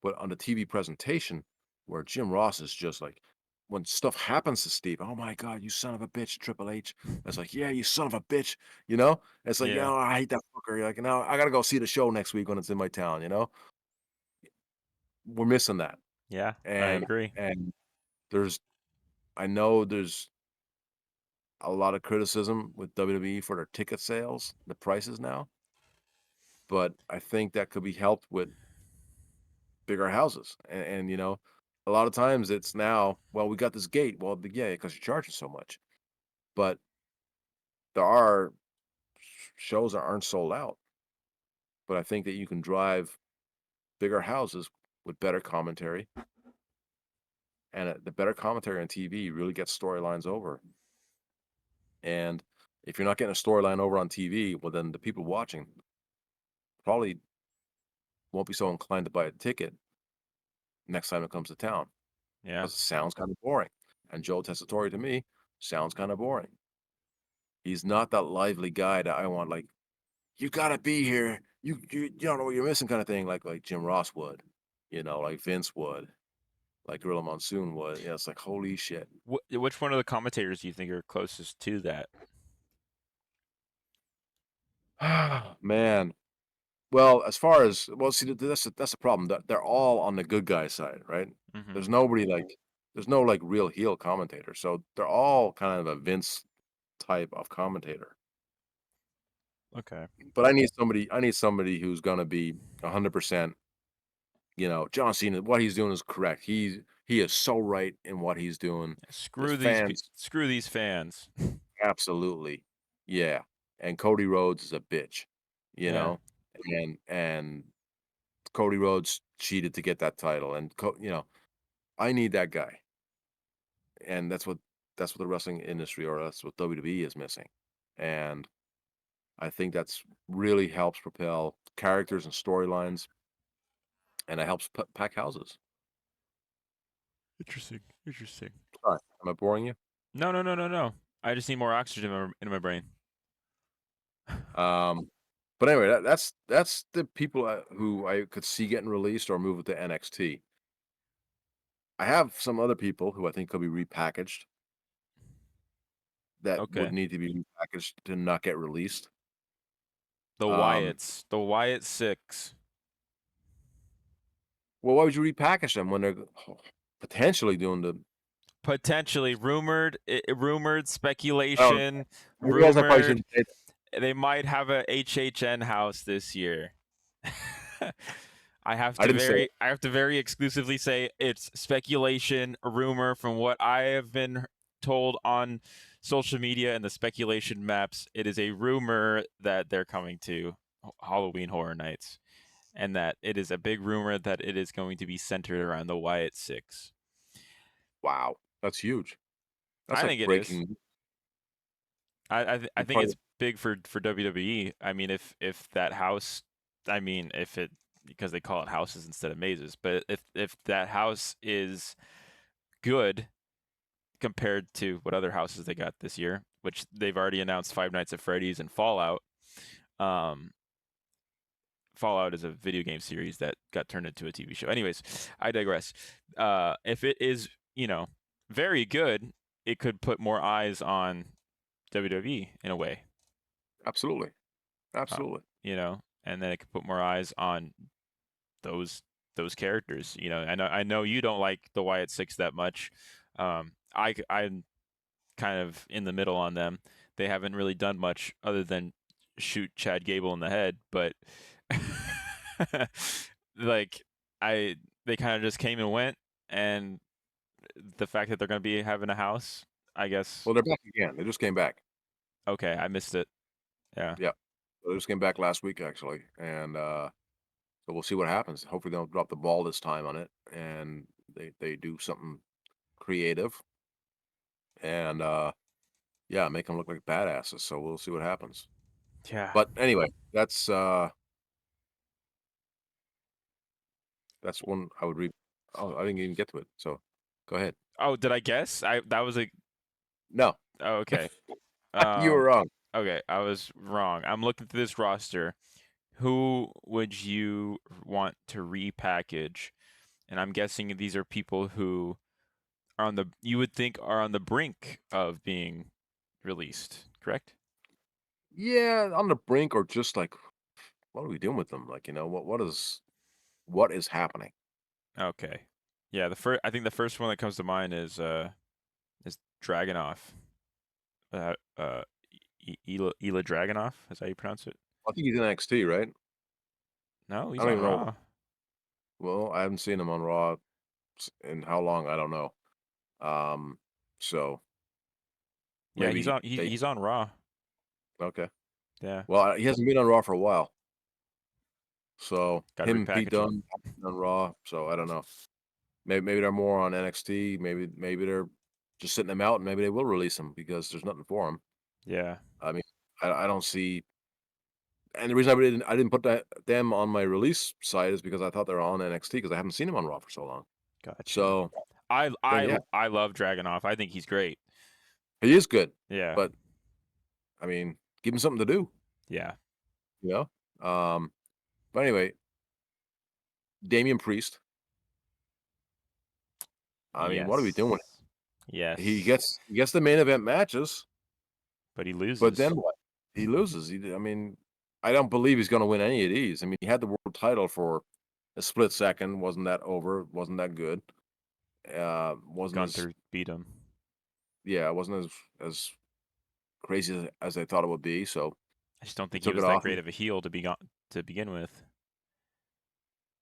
Speaker 2: But on the TV presentation, where Jim Ross is just like, when stuff happens to Steve, oh my God, you son of a bitch, Triple H. It's like, yeah, you son of a bitch, you know? It's like, yeah,
Speaker 1: Yeah.
Speaker 2: I hate that fucker. You're like, now I gotta go see the show next week when it's in my town, We're missing that.
Speaker 1: Yeah. I
Speaker 2: And
Speaker 1: agree.
Speaker 2: and there's I know there's a lot of criticism with WWE for their ticket sales, the prices now, but I think that could be helped with bigger houses. And a lot of times it's now, well, we got this gate. Well, yeah, because you're charging so much. But there are shows that aren't sold out. But I think that you can drive bigger houses with better commentary, and the better commentary on TV really gets storylines over. And if you're not getting a storyline over on TV, well, then the people watching probably won't be so inclined to buy a ticket next time it comes to town
Speaker 1: Yeah.
Speaker 2: because it sounds kind of boring. And Joe Tessitore to me sounds kind of boring. He's not that lively guy that I want, like, "You gotta be here. You don't know what you're missing," kinda thing, like Jim Ross would, like Vince would, like Gorilla Monsoon would. Yeah, it's like, "Holy shit."
Speaker 1: Which one of the commentators do you think are closest to that?
Speaker 2: Man. Well, as far as well, see, that's the problem, that they're all on the good guy side, right?
Speaker 1: Hmm.
Speaker 2: There's nobody like there's no, like, real heel commentator, so they're all kind of a Vince type of commentator.
Speaker 1: Okay.
Speaker 2: But I need somebody who's gonna be 100%. John Cena, what he's doing is correct. He is so right in what he's doing. The fans,
Speaker 1: Screw these fans.
Speaker 2: absolutely, yeah. And Cody Rhodes is a bitch, you
Speaker 1: Yeah.
Speaker 2: know, and Cody Rhodes cheated to get that title, and I need that guy, and that's what the wrestling industry, or that's what WWE is missing, and I think that's really helps propel characters and storylines, and it helps pack houses.
Speaker 1: Interesting. Interesting.
Speaker 2: Sorry, am I boring you?
Speaker 1: No, no, no, no, no. I just need more oxygen in my brain.
Speaker 2: Um, but anyway, that's the people who I could see getting released or moving to NXT. I have some other people who I think could be repackaged that would
Speaker 1: Okay.
Speaker 2: need to be repackaged to not get released.
Speaker 1: The
Speaker 2: Um,
Speaker 1: Wyatts. The Wyatt Six.
Speaker 2: well, why would you repackage them when they're potentially doing the?
Speaker 1: Potentially rumored
Speaker 2: Oh,
Speaker 1: speculation,
Speaker 2: I realize I probably
Speaker 1: rumored
Speaker 2: shouldn't say that.
Speaker 1: they might have a HHN house this year.
Speaker 2: I didn't say it.
Speaker 1: I have to very exclusively say it's speculation, rumor from what I have been told on social media and the speculation maps. It is a rumor that they're coming to Halloween Horror Nights, and that it is a big rumor that it is going to be centered around the Wyatt Six.
Speaker 2: Wow, that's huge. That's
Speaker 1: I
Speaker 2: like
Speaker 1: think it is.
Speaker 2: breaking.
Speaker 1: I
Speaker 2: You
Speaker 1: think
Speaker 2: probably
Speaker 1: it's big for WWE. I mean, if that house, I mean, if it because they call it houses instead of mazes, but if that house is good compared to what other houses they got this year, which they've already announced Five Nights at Freddy's and Fallout. Um, Fallout is a video game series that got turned into a TV show. Anyways, I digress. If it is, very good, it could put more eyes on WWE in a way.
Speaker 2: absolutely,
Speaker 1: uh,
Speaker 2: absolutely.
Speaker 1: and then it could put more eyes on those those characters. I know you don't like the Wyatt Six that much. I'm kind of in the middle on them. they haven't really done much other than shoot Chad Gable in the head, but like I they kind of just came and went, and the fact that they're going to be having a house, I guess.
Speaker 2: Well, they're back again. They just came back.
Speaker 1: Okay, I missed it. Yeah.
Speaker 2: Yeah. They just came back last week actually, and so we'll see what happens. Hopefully, they don't drop the ball this time on it, and they do something creative, and yeah, make them look like badasses. So we'll see what happens.
Speaker 1: Yeah.
Speaker 2: But anyway, that's one I would read. Oh, I didn't even get to it. So go ahead.
Speaker 1: Oh, did I guess? I that was a
Speaker 2: No,
Speaker 1: oh, okay.
Speaker 2: you were
Speaker 1: Um
Speaker 2: wrong.
Speaker 1: okay, I was wrong. I'm looking through this roster. Who would you want to repackage? And I'm guessing these are people who are on the you would think are on the brink of being released, correct?
Speaker 2: Yeah, on the brink, or just like, what are we doing with them? Like, what is happening?
Speaker 1: Okay. Yeah, the first I think the first one that comes to mind is Dragunov. Uh Ela Dragunov, is that how you pronounce it?
Speaker 2: I think he's in NXT, right?
Speaker 1: No,
Speaker 2: I
Speaker 1: he's
Speaker 2: don't
Speaker 1: on
Speaker 2: even know.
Speaker 1: Raw.
Speaker 2: Well, I haven't seen him on Raw in how long, I don't know. Um, so
Speaker 1: Yeah, he's
Speaker 2: maybe
Speaker 1: on
Speaker 2: they
Speaker 1: he's on Raw.
Speaker 2: okay.
Speaker 1: Yeah,
Speaker 2: Well, he hasn't been on Raw for a while. So
Speaker 1: got to
Speaker 2: him and Pete
Speaker 1: repackage him.
Speaker 2: Dunne haven't been on Raw. So I don't know. Maybe they're more on NXT. Maybe they're just sitting them out, and maybe they will release them because there's nothing for them.
Speaker 1: Yeah,
Speaker 2: I mean, I don't see. And the reason I didn't put them on my release site is because I thought they were on NXT because I haven't seen him on Raw for so long.
Speaker 1: gotcha.
Speaker 2: So
Speaker 1: I
Speaker 2: then,
Speaker 1: I
Speaker 2: yeah,
Speaker 1: I love Dragunov. I think he's great.
Speaker 2: he is good,
Speaker 1: Yeah,
Speaker 2: but I mean, give him something to do,
Speaker 1: yeah,
Speaker 2: you know? But anyway, Damian Priest, I mean, what are we doing?
Speaker 1: yes,
Speaker 2: He
Speaker 1: yes.
Speaker 2: gets the main event matches,
Speaker 1: But he
Speaker 2: but
Speaker 1: loses.
Speaker 2: then what? He loses. I mean, I don't believe he's gonna win any of these. I mean, he had the world title for a split second, wasn't that over, wasn't that good. Wasn't as
Speaker 1: Gunther beat him.
Speaker 2: yeah, it wasn't as crazy as I thought it would be, so
Speaker 1: I just don't
Speaker 2: he
Speaker 1: think he
Speaker 2: took it
Speaker 1: was that
Speaker 2: off.
Speaker 1: great of a heel to begin with.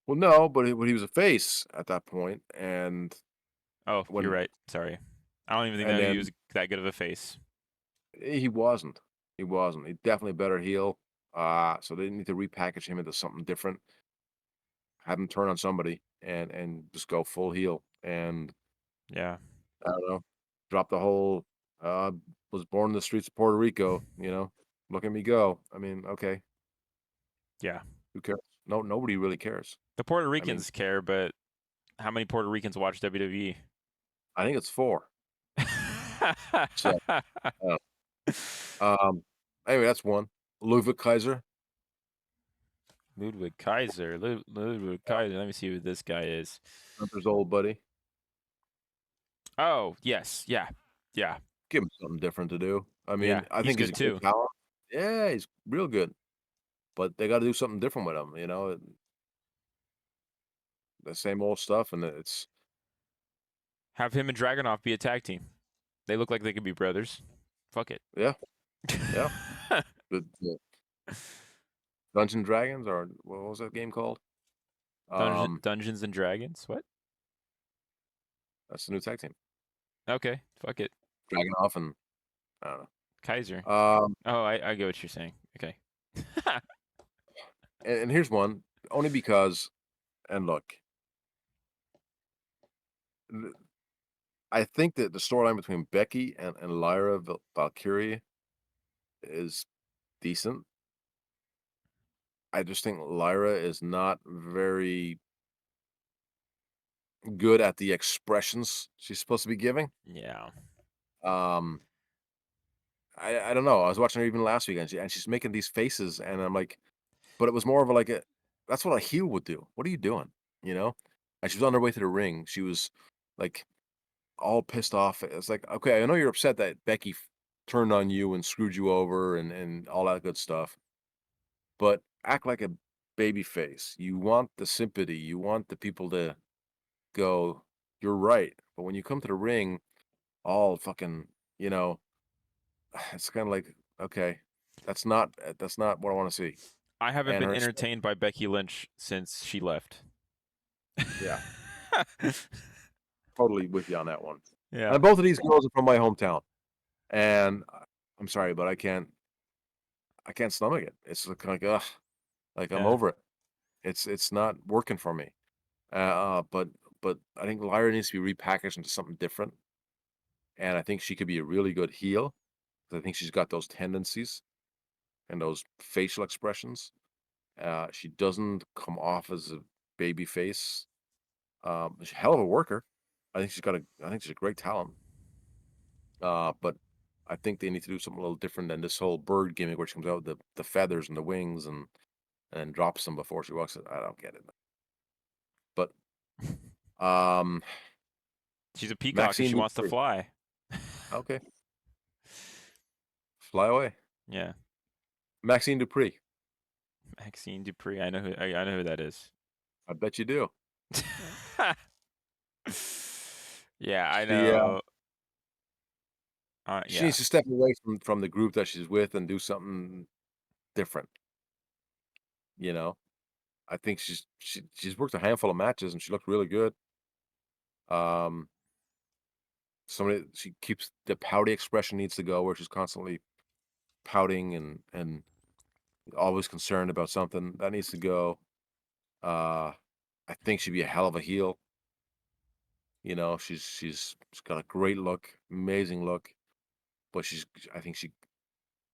Speaker 2: Well, no, but he was a face at that point,
Speaker 1: Oh, you're
Speaker 2: when
Speaker 1: right. Sorry. I don't even think
Speaker 2: and
Speaker 1: that he
Speaker 2: then
Speaker 1: was that good of a face.
Speaker 2: he wasn't. He wasn't. He definitely better heel. So they need to repackage him into something different. Have him turn on somebody and just go full heel. And
Speaker 1: Yeah,
Speaker 2: I don't know, drop the whole uh was born in the streets of Puerto Rico, Look at me go. I mean, okay,
Speaker 1: yeah.
Speaker 2: who cares? No, nobody really cares.
Speaker 1: The Puerto
Speaker 2: I mean,
Speaker 1: Ricans care, but how many Puerto Ricans watch WWE?
Speaker 2: I think it's 4. So, uh, um, anyway, that's one. Ludwig Kaiser,
Speaker 1: Ludwig Kaiser. Ludwig Kaiser. Let me see who this guy is.
Speaker 2: Hunter's old buddy.
Speaker 1: Oh, yes. Yeah. Yeah.
Speaker 2: Give him something different to do. I
Speaker 1: Yeah.
Speaker 2: mean, I
Speaker 1: He's
Speaker 2: think he's
Speaker 1: good
Speaker 2: a great
Speaker 1: too.
Speaker 2: talent. Yeah, he's real good, but they gotta do something different with him. The same old stuff, and it's
Speaker 1: Have him and Dragunov be a tag team. They look like they could be brothers. Fuck it.
Speaker 2: yeah, yeah. The Dungeon Dragons, or what was that game called? Um,
Speaker 1: Dungeons and Dragons. What?
Speaker 2: that's the new tag team.
Speaker 1: Okay. Fuck it.
Speaker 2: Dragunov and I don't
Speaker 1: Kaiser.
Speaker 2: know.
Speaker 1: Oh, I get what you're saying. Okay.
Speaker 2: And here's one, only because, and look, th- I think that the storyline between Becky and Lyra Valkyrie is decent. I just think Lyra is not very good at the expressions she's supposed to be giving.
Speaker 1: Yeah.
Speaker 2: Um, I don't know. I was watching her even last week, and she's making these faces, and I'm like, but it was more of a, like a, that's what a heel would do. What are you doing? You know? And she was on her way to the ring. She was like all pissed off. It's like, okay, I know you're upset that Becky turned on you and screwed you over and all that good stuff, but act like a baby face. You want the sympathy. You want the people to go, you're right. But when you come to the ring, all fucking, you know, it's kind of like, okay, that's not what I want to see.
Speaker 1: I haven't
Speaker 2: And
Speaker 1: been
Speaker 2: her,
Speaker 1: entertained by Becky Lynch since she left.
Speaker 2: yeah, totally with you on that one.
Speaker 1: Yeah,
Speaker 2: And both of these girls are from my hometown, and I'm sorry, but I can't stomach it. It's like, ugh, like I'm
Speaker 1: yeah.
Speaker 2: over it. It's not working for me. But I think Lyra needs to be repackaged into something different, and I think she could be a really good heel. 'Cause I think she's got those tendencies and those facial expressions. She doesn't come off as a baby face. She's a hell of a worker. I think she's a great talent. But I think they need to do something a little different than this whole bird gimmick where she comes out with the feathers and the wings and then drops them before she walks. I don't get it. But um,
Speaker 1: She's a peacock and
Speaker 2: Maxine
Speaker 1: she wants to
Speaker 2: Dupree.
Speaker 1: fly.
Speaker 2: Okay, fly away.
Speaker 1: Yeah,
Speaker 2: Maxine Dupree.
Speaker 1: Maxine Dupree. I know who that is.
Speaker 2: I bet you do.
Speaker 1: Yeah, I
Speaker 2: She
Speaker 1: know.
Speaker 2: she
Speaker 1: Yeah,
Speaker 2: needs to step away from the group that she's with and do something different. You know, I think she's worked a handful of matches and she looked really good. Um, somebody she keeps the pouty expression needs to go where she's constantly pouting and always concerned about something that needs to go. Uh, I think she'd be a hell of a heel. She's got a great look, amazing look, but I think she.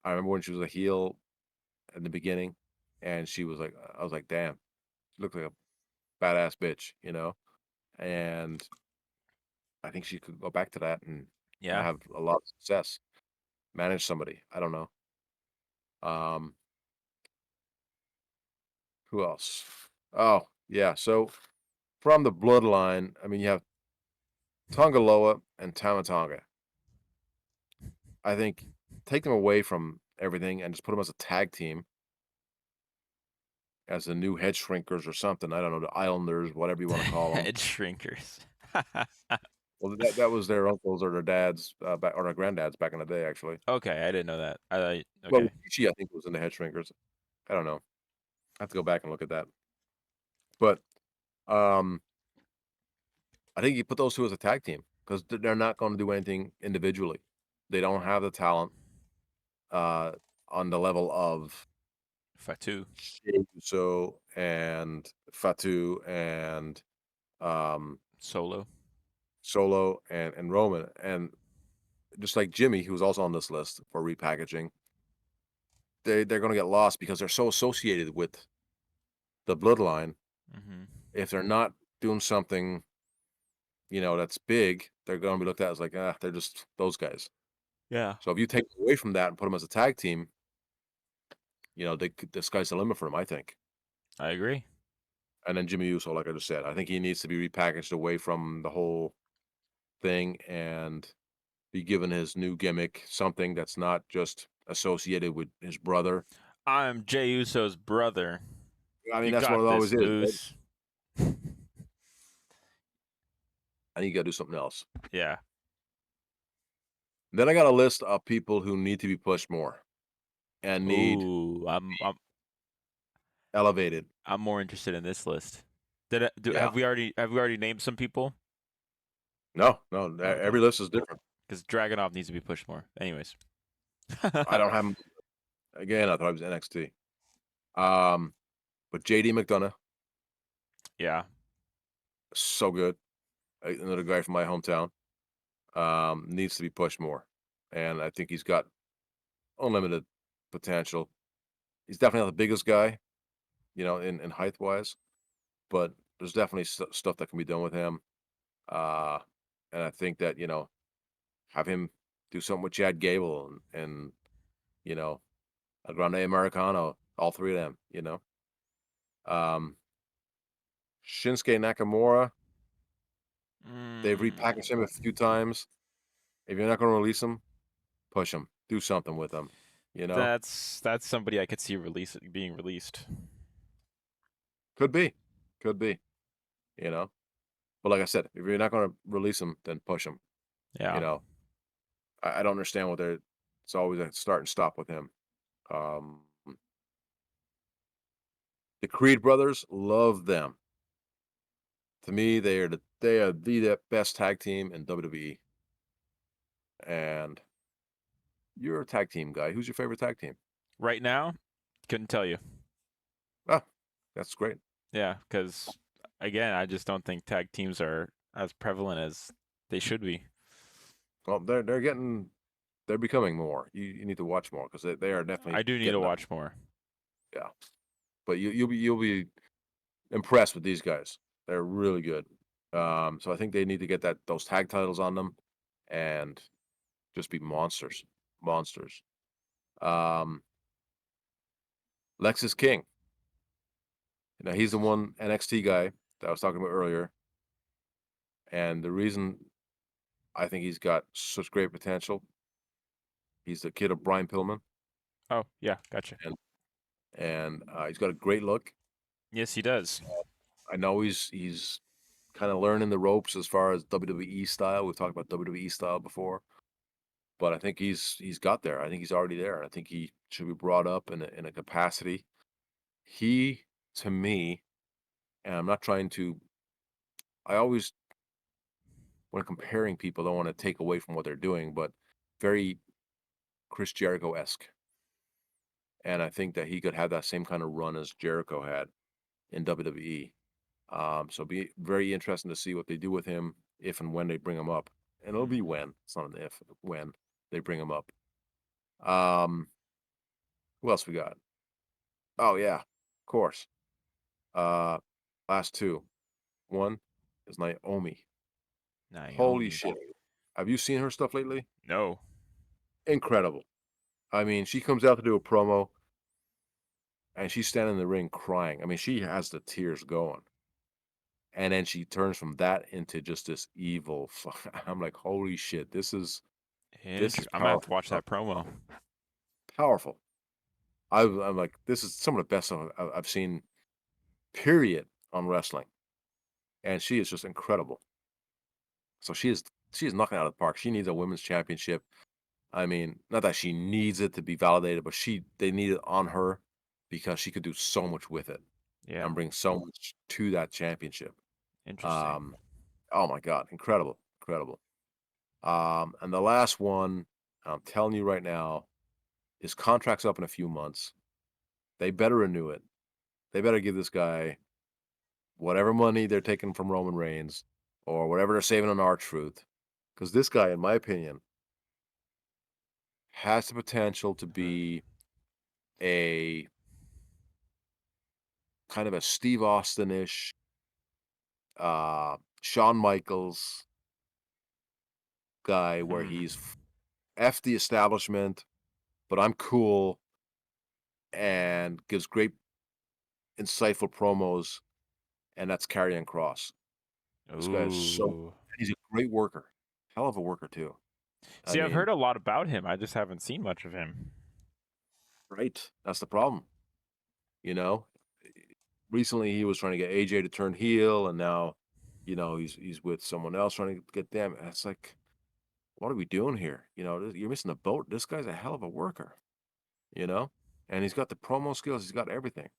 Speaker 2: I remember when she was a heel in the beginning, and she was like, I was like, damn, she looked like a badass bitch. And I think she could go back to that and
Speaker 1: yeah.
Speaker 2: have a lot of success. Manage somebody. I don't know. Um, who else? Oh, yeah. So from the bloodline, I mean, you have Tongaloa and Tamatonga. I think take them away from everything and just put them as a tag team, as the new head shrinkers or something. I don't know, the Islanders, whatever you want to call them.
Speaker 1: Head shrinkers.
Speaker 2: Well, that was their uncles or their dads, back or their granddads back in the day, actually.
Speaker 1: Okay, I didn't know that.
Speaker 2: Well,
Speaker 1: Okay.
Speaker 2: Rikishi, I think, was in the head shrinkers. I don't know. I have to go back and look at that. But um, I think you put those two as a tag team because they're not going to do anything individually. They don't have the talent uh, on the level of
Speaker 1: Fatu.
Speaker 2: Jey Uso and Fatu and um,
Speaker 1: Solo.
Speaker 2: Solo and Roman. And just like Jimmy, who's also on this list for repackaging, they're going to get lost because they're so associated with the bloodline.
Speaker 1: Hmm.
Speaker 2: If they're not doing something, that's big, they're going to be looked at as like, they're just those guys.
Speaker 1: Yeah,
Speaker 2: So if you take away from that and put them as a tag team, the sky's the limit for them, I think.
Speaker 1: I agree.
Speaker 2: And then Jimmy Uso, like I just said, I think he needs to be repackaged away from the whole thing and be given his new gimmick, something that's not just associated with his brother.
Speaker 1: I'm Jey Uso's brother.
Speaker 2: I mean,
Speaker 1: You
Speaker 2: that's what
Speaker 1: got
Speaker 2: it always
Speaker 1: this,
Speaker 2: is, right?
Speaker 1: Moose.
Speaker 2: I think you gotta do something else.
Speaker 1: Yeah.
Speaker 2: Then I got a list of people who need to be pushed more and need
Speaker 1: Ooh,
Speaker 2: elevated.
Speaker 1: I'm more interested in this list.
Speaker 2: Yeah.
Speaker 1: Have we already named some people?
Speaker 2: No, no,
Speaker 1: Okay,
Speaker 2: every list is different.
Speaker 1: because Dragonov needs to be pushed more. Anyways.
Speaker 2: I don't have 'em again, I thought it was NXT. Um, but JD McDonough,
Speaker 1: Yeah.
Speaker 2: so good. Another guy from my hometown, needs to be pushed more. And I think he's got unlimited potential. He's definitely not the biggest guy, in height wise, but there's definitely stuff that can be done with him. Uh, and I think that, have him do something with Chad Gable and you know, a Grande Americano, all three of them. Um, Shinsuke Nakamura, they've repackaged him a
Speaker 1: Mm,
Speaker 2: few times. If you're not going to release him, push him, do something with him. You know,
Speaker 1: that's somebody I could see being released.
Speaker 2: could be, could be. You know, but like I said, if you're not going to release him, then push him. You
Speaker 1: Yeah.
Speaker 2: know, I don't understand what they're. It's always a start and stop with him. Um, the Creed brothers, love them. To me, they are the best tag team in WWE. And you're a tag team guy. Who's your favorite tag team?
Speaker 1: Right now, couldn't tell you.
Speaker 2: Ah, that's great.
Speaker 1: Yeah, because again, I just don't think tag teams are as prevalent as they should be.
Speaker 2: Well, they're becoming more. You need to watch more because they are
Speaker 1: I
Speaker 2: definitely
Speaker 1: do need to
Speaker 2: getting up.
Speaker 1: watch more.
Speaker 2: Yeah, but you'll be impressed with these guys. They're really good. So I think they need to get those tag titles on them, and just be monsters, monsters. Um, Lex is king. Now he's the one NXT guy that I was talking about earlier, and the reason I think he's got such great potential, he's the kid of Brian Pillman,
Speaker 1: Oh, yeah, gotcha.
Speaker 2: and he's got a great look.
Speaker 1: Yes, he does.
Speaker 2: I know he's kind of learning the ropes as far as WWE style. We've talked about WWE style before, but I think he's got there. I think he's already there. I think he should be brought up in a capacity. He, to me, and I'm not trying to. I always, when comparing people, don't want to take away from what they're doing, but very Chris Jericho esque, and I think that he could have that same kind of run as Jericho had in WWE. So be very interesting to see what they do with him if and when they bring him up. And it'll be when. It's not an if, when they bring him up. Um, who else we got? Oh yeah, of course. Uh last two. One is Naomi. Holy
Speaker 1: Naomi.
Speaker 2: shit. Have you seen her stuff lately?
Speaker 1: No.
Speaker 2: Incredible. I mean, she comes out to do a promo and she's standing in the ring crying. I mean, she has the tears going. And then she turns from that into just this evil. I'm like, holy shit, this is
Speaker 1: I'm gonna have to
Speaker 2: powerful
Speaker 1: watch
Speaker 2: stuff.
Speaker 1: that promo.
Speaker 2: Powerful. I'm like, this is some of the best stuff I've seen, period, on wrestling. And she is just incredible. So she is knocking it out of the park. She needs a women's championship. I mean, not that she needs it to be validated, but they need it on her because she could do so much with it
Speaker 1: Yeah,
Speaker 2: and bring so much to that championship.
Speaker 1: interesting.
Speaker 2: Um, oh my God, incredible, incredible. And the last one, I'm telling you right now, his contract's up in a few months. They better renew it. They better give this guy whatever money they're taking from Roman Reigns or whatever they're saving on R-Truth. Because this guy, in my opinion, has the potential to be a kind of a Steve Austin-ish, Shawn Michaels guy where
Speaker 1: Hmm.
Speaker 2: he's F the establishment, but I'm cool and gives great, insightful promos, and that's Karrion Cross. This guy is
Speaker 1: Ooh.
Speaker 2: he's a great worker. Hell of a worker too. I
Speaker 1: See, I've
Speaker 2: mean,
Speaker 1: heard a lot about him. I just haven't seen much of him.
Speaker 2: right? That's the problem, you know? Recently, he was trying to get AJ to turn heel, and now, he's with someone else trying to get them. And it's like, what are we doing here? You're missing the boat. This guy's a hell of a worker, you know? And he's got the promo skills. He's got everything.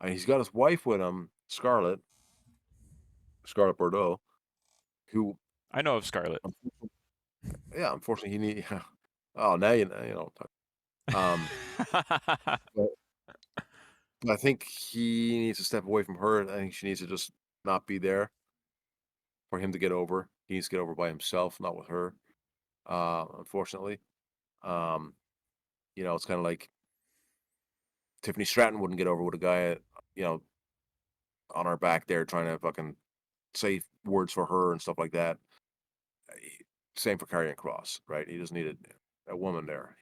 Speaker 2: And he's got his wife with him, Scarlett Bordeaux, who,
Speaker 1: I know of Scarlet.
Speaker 2: yeah, unfortunately, he need. Oh, now you know. Um, but I think he needs to step away from her. I think she needs to just not be there for him to get over. He needs to get over by himself, not with her. Unfortunately, um, it's kind of like Tiffany Stratton wouldn't get over with a guy, you know, on her back there trying to fucking say words for her and stuff like that. Same for Karrion Cross, right? He just needed a woman there.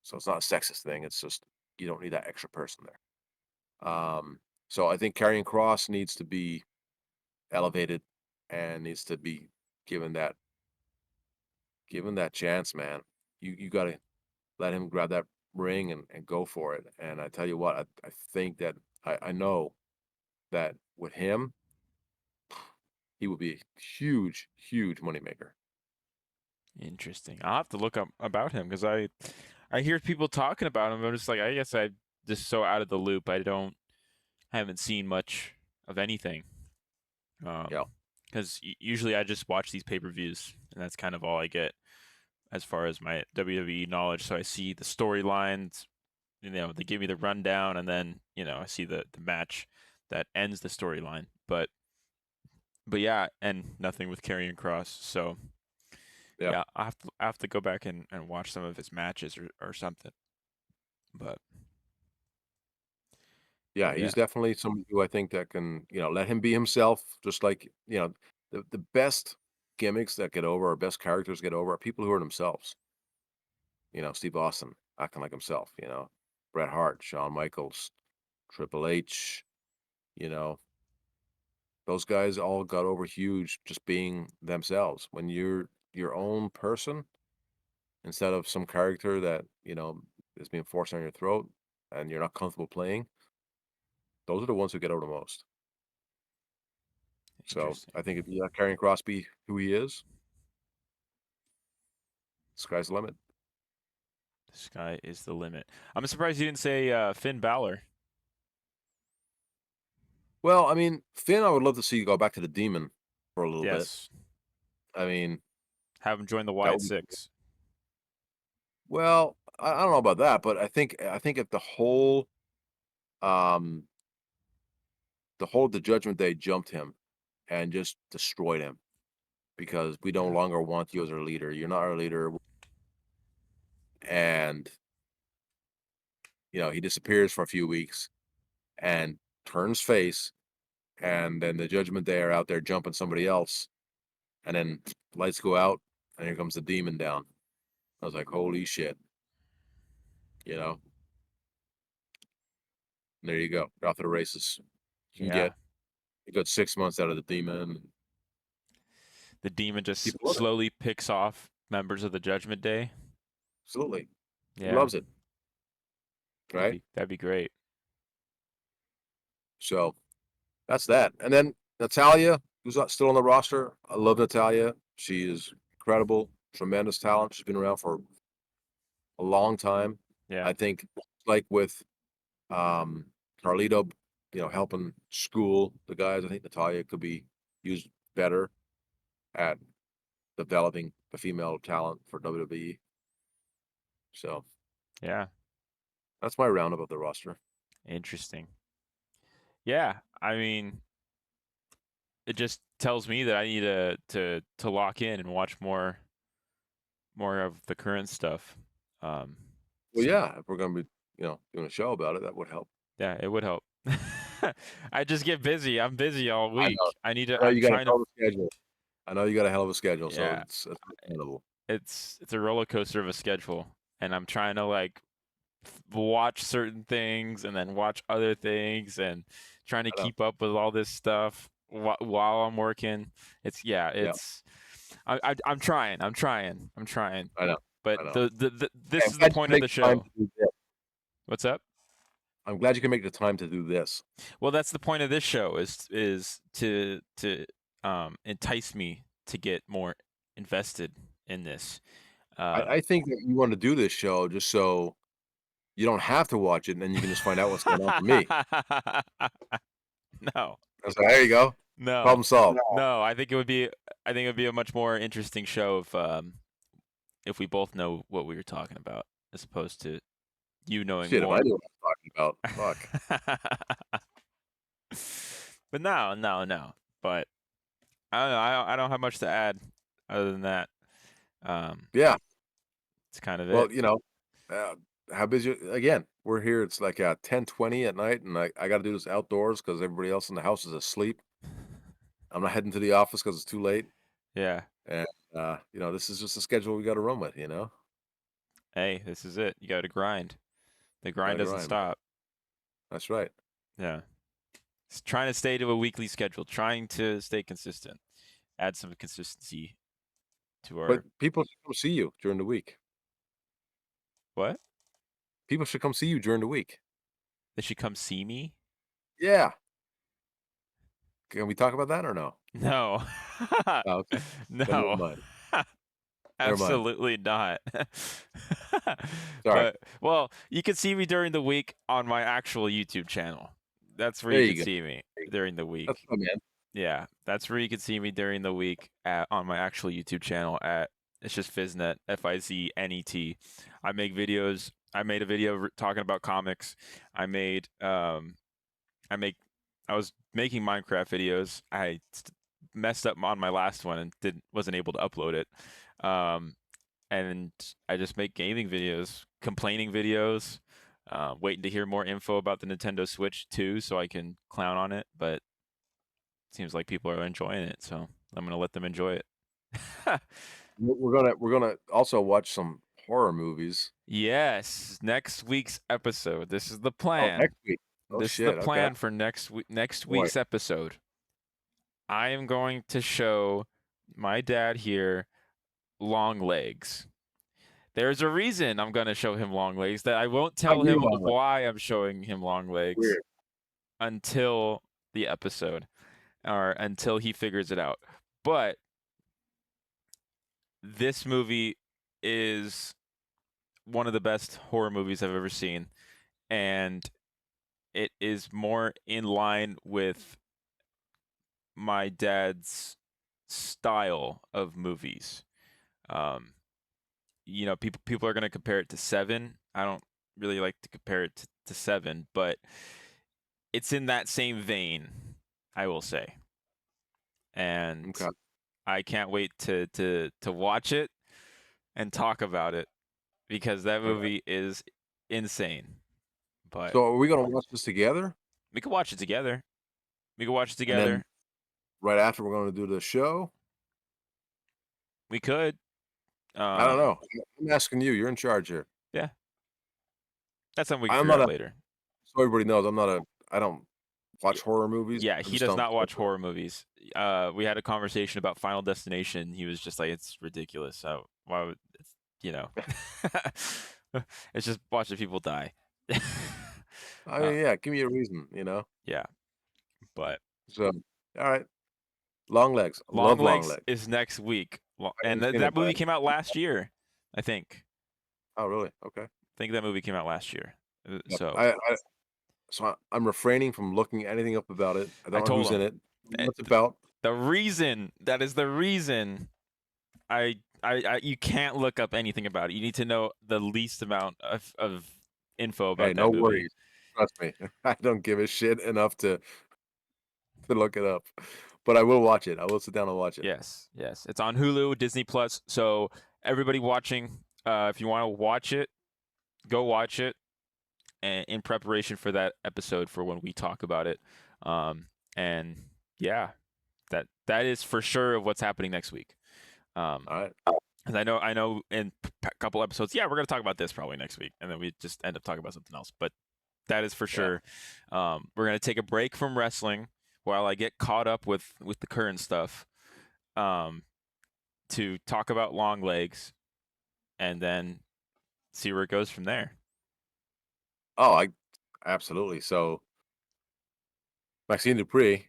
Speaker 2: So it's not a sexist thing. It's just you don't need that extra person there. So I think Karrion Cross needs to be elevated and needs to be given that given that chance, man. You got to let him grab that ring and go for it. And I tell you what, I think that I know that with him, he would be a huge, huge moneymaker.
Speaker 1: Interesting. I'll have to look up about him because I hear people talking about him. I'm just like, I guess I just so out of the loop. I haven't seen much of anything.
Speaker 2: Yeah,
Speaker 1: Because usually I just watch these pay-per-views, and that's kind of all I get as far as my WWE knowledge. So I see the storylines, they give me the rundown, and then I see the match that ends the storyline. But yeah, and nothing with Karrion Cross. So
Speaker 2: yeah,
Speaker 1: yeah, I have to go back and watch some of his matches or something. But
Speaker 2: yeah.
Speaker 1: but yeah,
Speaker 2: He's definitely somebody who I think that can, let him be himself. Just like the best gimmicks that get over, or best characters get over, are people who are themselves. Steve Austin acting like himself. Bret Hart, Shawn Michaels, Triple H. You know, those guys all got over huge just being themselves. When you're your own person instead of some character that, is being forced down your throat and you're not comfortable playing, those are the ones who get over the most. So
Speaker 1: interesting.
Speaker 2: I think if you let Karrion Cross be who he is, sky's the limit.
Speaker 1: The sky is the limit. I'm surprised you didn't say Finn Balor.
Speaker 2: Well, I mean, Finn, I would love to see you go back to the Demon for a little bit.
Speaker 1: Yes,
Speaker 2: I mean,
Speaker 1: have him join the
Speaker 2: that
Speaker 1: Wyatt
Speaker 2: would be
Speaker 1: Six.
Speaker 2: well. I don't know about that, but I think if um the Judgment Day jumped him and just destroyed him because we no
Speaker 1: Yeah,
Speaker 2: longer want you as our leader. You're not our leader, and he disappears for a few weeks and turns face, and then the Judgment Day are out there jumping somebody else, and then lights go out, and here comes the Demon down. I was like, holy shit, you know. And there you go, off to the races. You can
Speaker 1: yeah.
Speaker 2: get a good 6 months out of the Demon.
Speaker 1: The demon just
Speaker 2: People love it.
Speaker 1: slowly picks off members of the Judgment Day.
Speaker 2: Absolutely, he
Speaker 1: Yeah,
Speaker 2: loves it, right?
Speaker 1: that'd be great.
Speaker 2: So that's that. And then Natalia, who's not still on the roster. I love Natalia. She is incredible, tremendous talent. She's been around for a long time.
Speaker 1: Yeah,
Speaker 2: I think, like with um, Carlito, helping school the guys, I think Natalia could be used better at developing the female talent for WWE. So
Speaker 1: yeah.
Speaker 2: that's my roundup of the roster.
Speaker 1: Interesting. Yeah, I mean, it just tells me that I need to lock in and watch more of the current stuff. Um,
Speaker 2: Well,
Speaker 1: some
Speaker 2: yeah, if we're gonna be, doing a show about it, that would help.
Speaker 1: Yeah, it would help. I just get busy. I'm busy all
Speaker 2: I know.
Speaker 1: week. I need to.
Speaker 2: I know
Speaker 1: I'm
Speaker 2: you got a
Speaker 1: trying to.
Speaker 2: hell of a schedule. I know you got a hell of a schedule, so
Speaker 1: Yeah,
Speaker 2: it's understandable.
Speaker 1: it's a roller coaster of a schedule, and I'm trying to like watch certain things and then watch other things and trying to
Speaker 2: I know.
Speaker 1: keep up with all this stuff while I'm working.
Speaker 2: Yeah,
Speaker 1: I'm trying. I'm trying.
Speaker 2: I know.
Speaker 1: But
Speaker 2: I know. Hey,
Speaker 1: this
Speaker 2: I'm
Speaker 1: is the
Speaker 2: glad you can
Speaker 1: point of
Speaker 2: make
Speaker 1: the
Speaker 2: the time
Speaker 1: show.
Speaker 2: to do this.
Speaker 1: What's up?
Speaker 2: I'm glad you can make the time to do this.
Speaker 1: Well, that's the point of this show is to entice me to get more invested in this.
Speaker 2: I think that you want to do this show just so you don't have to watch it, and then you can just find out what's going on for me.
Speaker 1: No,
Speaker 2: I was like, there you go.
Speaker 1: no,
Speaker 2: Problem solved.
Speaker 1: no. I think it would be a much more interesting show if we both know what we were talking about, as opposed to you knowing
Speaker 2: Shit, if I
Speaker 1: more.
Speaker 2: knew what I was talking about, fuck.
Speaker 1: But no, no, no. But I don't know. I don't have much to add other than that. Um,
Speaker 2: Yeah.
Speaker 1: it's kind of it.
Speaker 2: Well, uh, how busy again, we're here, it's like, 10:20 at night, and I gotta do this outdoors because everybody else in the house is asleep. I'm not heading to the office because it's too late,
Speaker 1: Yeah.
Speaker 2: and, this is just a schedule we gotta run with,
Speaker 1: Hey, this is it. You got to grind. The grind
Speaker 2: Gotta
Speaker 1: doesn't
Speaker 2: grind, man.
Speaker 1: stop.
Speaker 2: That's right.
Speaker 1: Yeah. Trying to stay to a weekly schedule, trying to stay consistent, add some consistency to
Speaker 2: But
Speaker 1: our
Speaker 2: people should come see you during the week.
Speaker 1: what?
Speaker 2: People should come see you during the week.
Speaker 1: They should come see me?
Speaker 2: Yeah. Can we talk about that or no?
Speaker 1: No.
Speaker 2: Oh, okay. Then never
Speaker 1: No.
Speaker 2: mind. Never mind.
Speaker 1: Absolutely not.
Speaker 2: Sorry.
Speaker 1: But well, you can see me during the week on my actual YouTube channel. That's where
Speaker 2: There
Speaker 1: you
Speaker 2: you
Speaker 1: can
Speaker 2: go.
Speaker 1: see me during the
Speaker 2: That's
Speaker 1: week.
Speaker 2: fine, man.
Speaker 1: Yeah, that's where you can see me during the week on my actual YouTube channel at it's just Fiznet, Fiznet. I make videos. I made a video talking about comics. I made I make I was making Minecraft videos. Messed up on my last one and wasn't able to upload it. Um, and I just make gaming videos, complaining videos, waiting to hear more info about the Nintendo Switch 2 so I can clown on it. But it seems like people are enjoying it, so I'm gonna let them enjoy it.
Speaker 2: We're gonna also watch some horror movies.
Speaker 1: Yes, next week's episode. This is the
Speaker 2: Oh,
Speaker 1: plan.
Speaker 2: next week. Oh,
Speaker 1: This is the
Speaker 2: shit, okay.
Speaker 1: plan for next
Speaker 2: Boy,
Speaker 1: week's episode. I am going to show my dad here long legs. There's a reason I'm going to show him long legs that I won't
Speaker 2: I
Speaker 1: tell
Speaker 2: knew
Speaker 1: him
Speaker 2: about that.
Speaker 1: why I'm showing him long legs
Speaker 2: Weird.
Speaker 1: until the episode or until he figures it out. But this movie is one of the best horror movies I've ever seen, and it is more in line with my dad's style of movies. Um, people are going to compare it to Seven. I don't really like to compare it to Seven, but it's in that same vein, I will say. And
Speaker 2: Okay.
Speaker 1: I can't wait to watch it and talk about it because that
Speaker 2: Okay.
Speaker 1: movie is insane. But
Speaker 2: So are we gonna watch this together?
Speaker 1: we could watch it together. We could watch it
Speaker 2: And then
Speaker 1: together.
Speaker 2: right after we're gonna do the show?
Speaker 1: We could.
Speaker 2: I don't
Speaker 1: Um,
Speaker 2: know. I'm asking you, you're in charge here.
Speaker 1: yeah, that's something we can
Speaker 2: I'm
Speaker 1: figure
Speaker 2: not
Speaker 1: out
Speaker 2: a
Speaker 1: later.
Speaker 2: so everybody knows, I don't
Speaker 1: Yeah,
Speaker 2: watch horror movies.
Speaker 1: yeah,
Speaker 2: I
Speaker 1: he
Speaker 2: just
Speaker 1: does
Speaker 2: don't
Speaker 1: not watch horror movies. We had a conversation about Final Destination. He was just like, "It's ridiculous. So why would it's, you know, it's just watching people die."
Speaker 2: I
Speaker 1: uh,
Speaker 2: mean, yeah, give me a reason, you know?
Speaker 1: yeah, but
Speaker 2: So, alright. Long legs.
Speaker 1: Long
Speaker 2: Love long
Speaker 1: Legs
Speaker 2: legs.
Speaker 1: is next week,
Speaker 2: I
Speaker 1: and
Speaker 2: haven't seen it,
Speaker 1: that
Speaker 2: but
Speaker 1: movie came out last year. I think.
Speaker 2: oh, really? Okay.
Speaker 1: I think that movie came out last year.
Speaker 2: Yep.
Speaker 1: So
Speaker 2: I'm refraining from looking anything up about it. I
Speaker 1: I
Speaker 2: don't know
Speaker 1: told
Speaker 2: who's in
Speaker 1: him
Speaker 2: it,
Speaker 1: eh,
Speaker 2: what it's about.
Speaker 1: the reason that is the reason you can't look up anything about it. You need to know the least amount of info
Speaker 2: Hey,
Speaker 1: about
Speaker 2: no
Speaker 1: that movie.
Speaker 2: worries. Trust me. I don't give a shit enough to look it up, but I will watch it. I will sit down and watch it.
Speaker 1: Yes, yes. It's on Hulu, Disney Plus. So everybody watching, if you want to watch it, go watch it in preparation for that episode for when we talk about it. And yeah, that is for sure what's happening next week. Um,
Speaker 2: Alright.
Speaker 1: and I know in a couple episodes, yeah, we're gonna talk about this probably next week, and then we just end up talking about something else. But that is for
Speaker 2: Yeah.
Speaker 1: sure. We're gonna take a break from wrestling while I get caught up with the current stuff. Um, to talk about long legs, and then see where it goes from there.
Speaker 2: Oh, I absolutely. So, Maxine Dupree,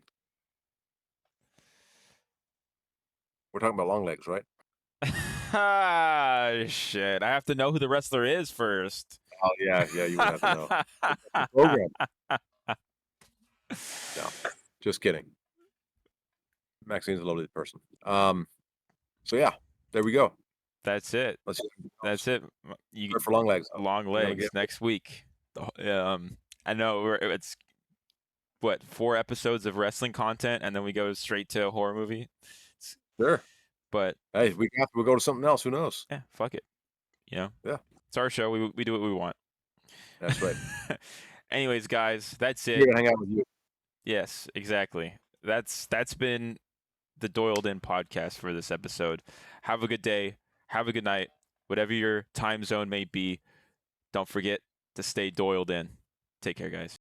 Speaker 2: we're talking about long legs, right?
Speaker 1: Ah, shit. I have to know who the wrestler is first.
Speaker 2: Oh, yeah, yeah, you would have to know. The program. No, just kidding. Maxine's a lovely person. So yeah, there we go.
Speaker 1: That's it.
Speaker 2: Let's
Speaker 1: That's it. You
Speaker 2: for long legs.
Speaker 1: long
Speaker 2: We're gonna get
Speaker 1: legs next week. I know it's what 4 episodes of wrestling content, and then we go straight to a horror movie.
Speaker 2: sure.
Speaker 1: But
Speaker 2: Hey, we'll go to something else. Who knows?
Speaker 1: yeah, fuck it. You know,
Speaker 2: Yeah,
Speaker 1: it's our show. We do what we want.
Speaker 2: that's right.
Speaker 1: Anyways, guys, that's
Speaker 2: We're
Speaker 1: it.
Speaker 2: gonna hang out with you.
Speaker 1: Yes, exactly. That's been the Doyledin podcast for this episode. Have a good day. Have a good night. Whatever your time zone may be, don't forget to stay Doyled in. Take care, guys.